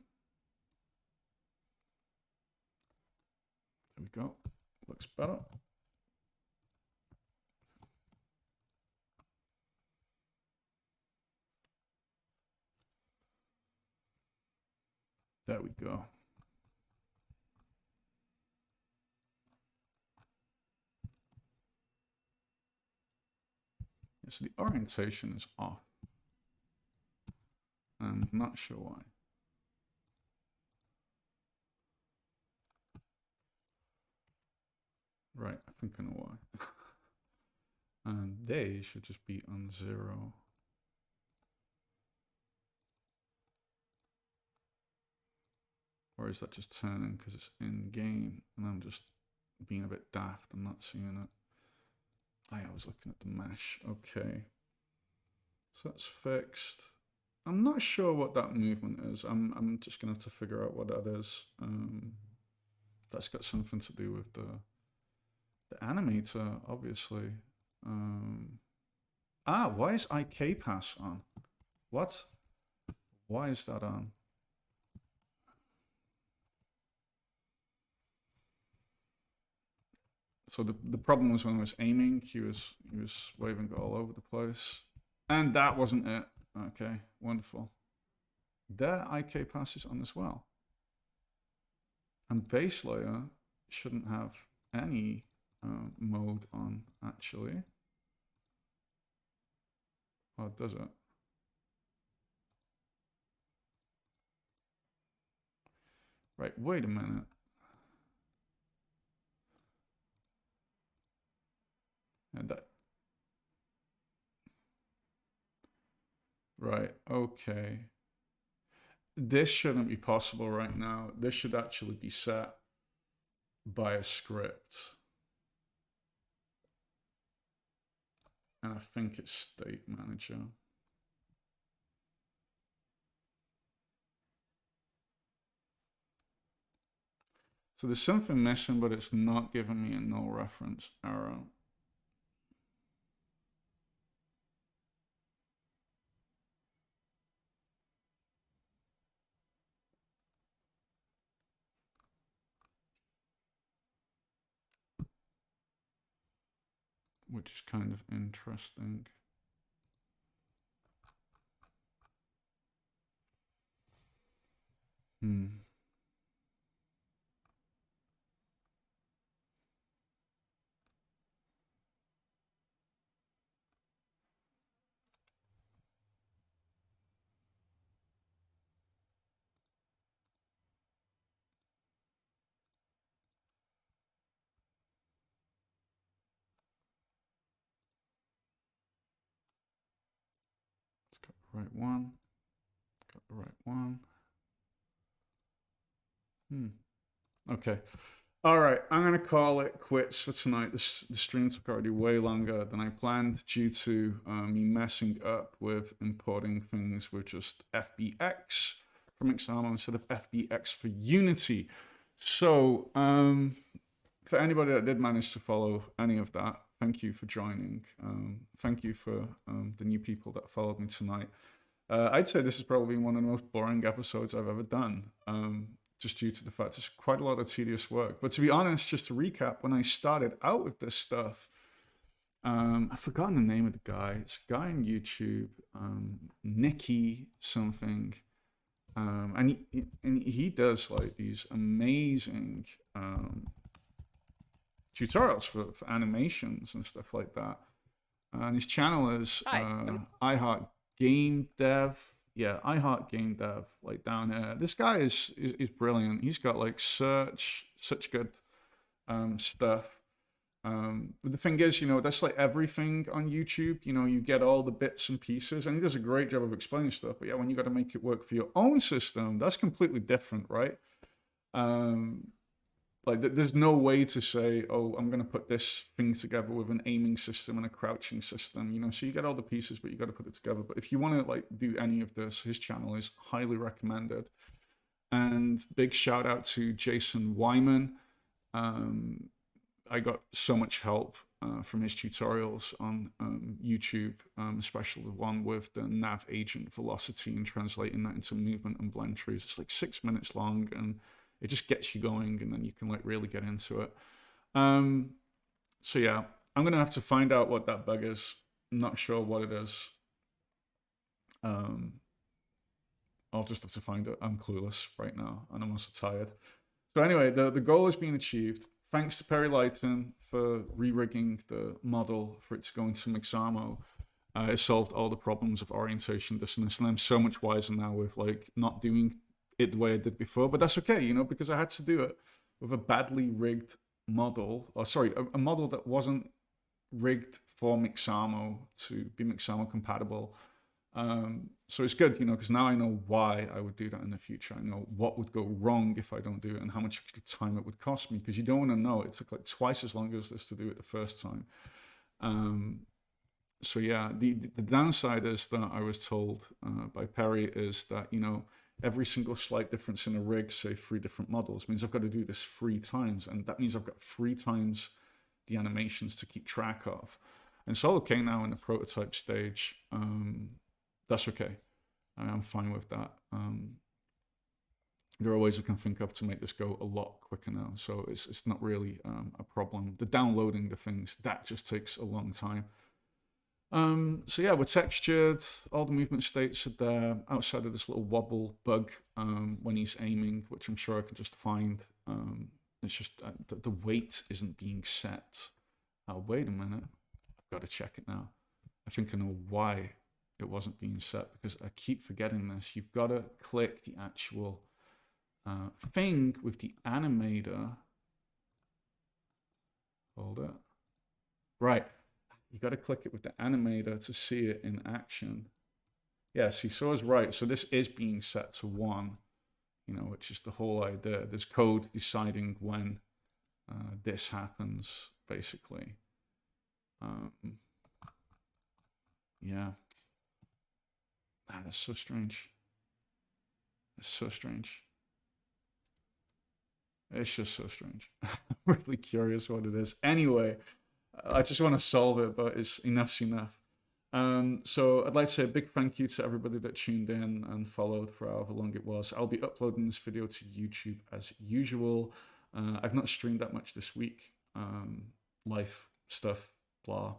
There we go. Looks better. There we go. Yeah, so the orientation is off. I'm not sure why. Right, I think I know why. And they should just be on 0. Or is that just turning because it's in game and I'm just being a bit daft and not seeing it? I was looking at the mesh. Okay. So that's fixed. I'm not sure what that movement is. I'm just gonna have to figure out what that is. That's got something to do with the animator, obviously. Why is IK pass on? What? Why is that on? So the problem was when I was aiming, he was waving all over the place. And that wasn't it. Okay, wonderful. There IK passes on as well. And base layer shouldn't have any mode on, actually. Or does it? Right, wait a minute. And that, right, okay. This shouldn't be possible right now. This should actually be set by a script. And I think it's State Manager. So there's something missing, but it's not giving me a null reference error. Which is kind of interesting. Hmm. It's got the right one. Got the right one. Okay. All right. I'm going to call it quits for tonight. The stream took already way longer than I planned due to me messing up with importing things with just FBX from Mixamo instead of FBX for Unity. So, for anybody that did manage to follow any of that, thank you for joining. Thank you for the new people that followed me tonight. I'd say this is probably one of the most boring episodes I've ever done, just due to the fact it's quite a lot of tedious work. But to be honest, just to recap, when I started out with this stuff, I've forgotten the name of the guy. It's a guy on YouTube, Nicky something. And he does like these amazing tutorials for animations and stuff like that. And his channel is iHeart Game Dev. Yeah, iHeart Game Dev, like down here. This guy is brilliant. He's got like such good stuff. But the thing is, that's like everything on YouTube. You get all the bits and pieces, and he does a great job of explaining stuff. But yeah, when you got to make it work for your own system, that's completely different, right? Like there's no way to say, oh, I'm going to put this thing together with an aiming system and a crouching system, so you get all the pieces, but you got to put it together. But if you want to like do any of this, his channel is highly recommended. And big shout out to Jason Wyman. I got so much help from his tutorials on YouTube, especially the one with the nav agent velocity and translating that into movement and blend trees. It's like 6 minutes long, and it just gets you going, and then you can like really get into it. So yeah, I'm gonna have to find out what that bug is. I'm not sure what it is. I'll just have to find it. I'm clueless right now, and I'm also tired. So anyway, the goal has been achieved. Thanks to Perry Lighton for re-rigging the model for it to go into Mixamo. It solved all the problems of orientation dissonance, and I'm so much wiser now with like not doing it the way I did before. But that's okay, because I had to do it with a badly rigged model, or sorry, a model that wasn't rigged for Mixamo to be Mixamo compatible. So it's good, because now I know why I would do that in the future. I know what would go wrong if I don't do it and how much time it would cost me, because you don't want to know. It took like twice as long as this to do it the first time. So yeah, the downside is that I was told by Perry is that, every single slight difference in a rig, say 3 different models, means I've got to do this 3 times. And that means I've got 3 times the animations to keep track of. And it's all okay now in the prototype stage. That's okay. I'm fine with that. There are ways I can think of to make this go a lot quicker now. So it's not really a problem. The downloading the things, that just takes a long time. So yeah, we're textured. All the movement states are there outside of this little wobble bug when he's aiming, which I'm sure I could just find. It's just the weight isn't being set. Oh, wait a minute. I've got to check it now. I think I know why it wasn't being set, because I keep forgetting this. You've got to click the actual thing with the animator. Hold it. Right. You got to click it with the animator to see it in action. Yeah, see, so I was right. So this is being set to 1, you know, which is the whole idea. There's code deciding when this happens, basically. Yeah. Ah, that's so strange. It's so strange. It's just so strange. I'm really curious what it is. Anyway, I just want to solve it, but it's enough's enough. So I'd like to say a big thank you to everybody that tuned in and followed for however long it was. I'll be uploading this video to YouTube as usual. I've not streamed that much this week. Life stuff, blah.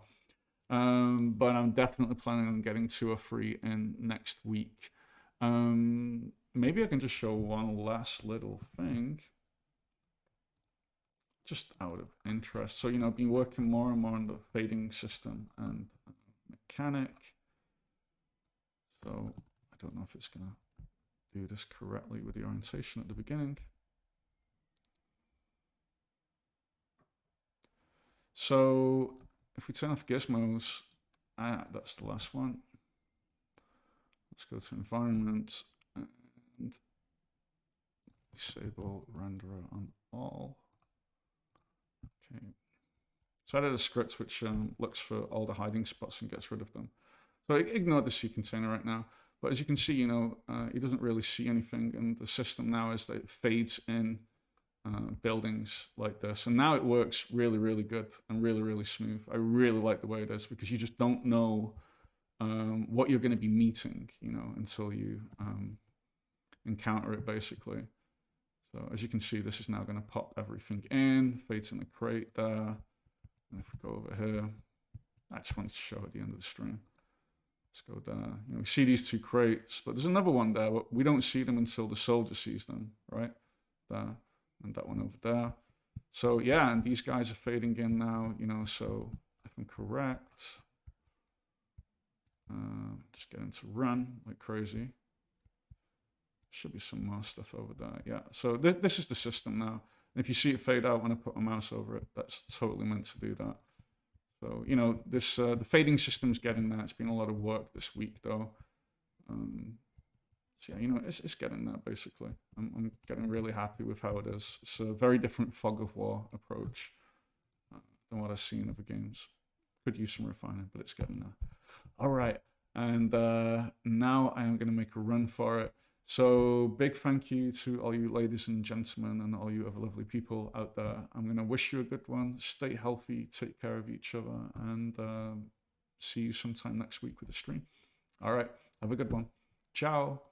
But I'm definitely planning on getting 2 or 3 in next week. Maybe I can just show one last little thing, just out of interest. So, you know, I've been working more and more on the fading system and mechanic. So I don't know if it's gonna do this correctly with the orientation at the beginning. So if we turn off gizmos, that's the last one. Let's go to environment and disable renderer on all. Okay. So I added a script which looks for all the hiding spots and gets rid of them. So ignore the C container right now. But as you can see, you know, he doesn't really see anything. And the system now is that it fades in buildings like this. And now it works really, really good and really, really smooth. I really like the way it is because you just don't know what you're going to be meeting, you know, until you encounter it, basically. So as you can see, this is now going to pop everything in, fades in the crate there. And if we go over here, I just wanted to show at the end of the stream. Let's go there. You know, we see these 2 crates, but there's another one there, but we don't see them until the soldier sees them, right? There, and that one over there. So yeah, and these guys are fading in now, you know, so if I'm correct, just getting to run like crazy. Should be some more stuff over there. Yeah, so this is the system now. And if you see it fade out when I put my mouse over it, that's totally meant to do that. So, you know, this the fading system's getting there. It's been a lot of work this week, though. So, yeah, you know, it's getting there, basically. I'm getting really happy with how it is. It's a very different fog of war approach than what I've seen in other games. Could use some refining, but it's getting there. All right, and now I am going to make a run for it. So big thank you to all you ladies and gentlemen and all you other lovely people out there. I'm going to wish you a good one. Stay healthy, take care of each other, and see you sometime next week with a stream. All right, have a good one. Ciao.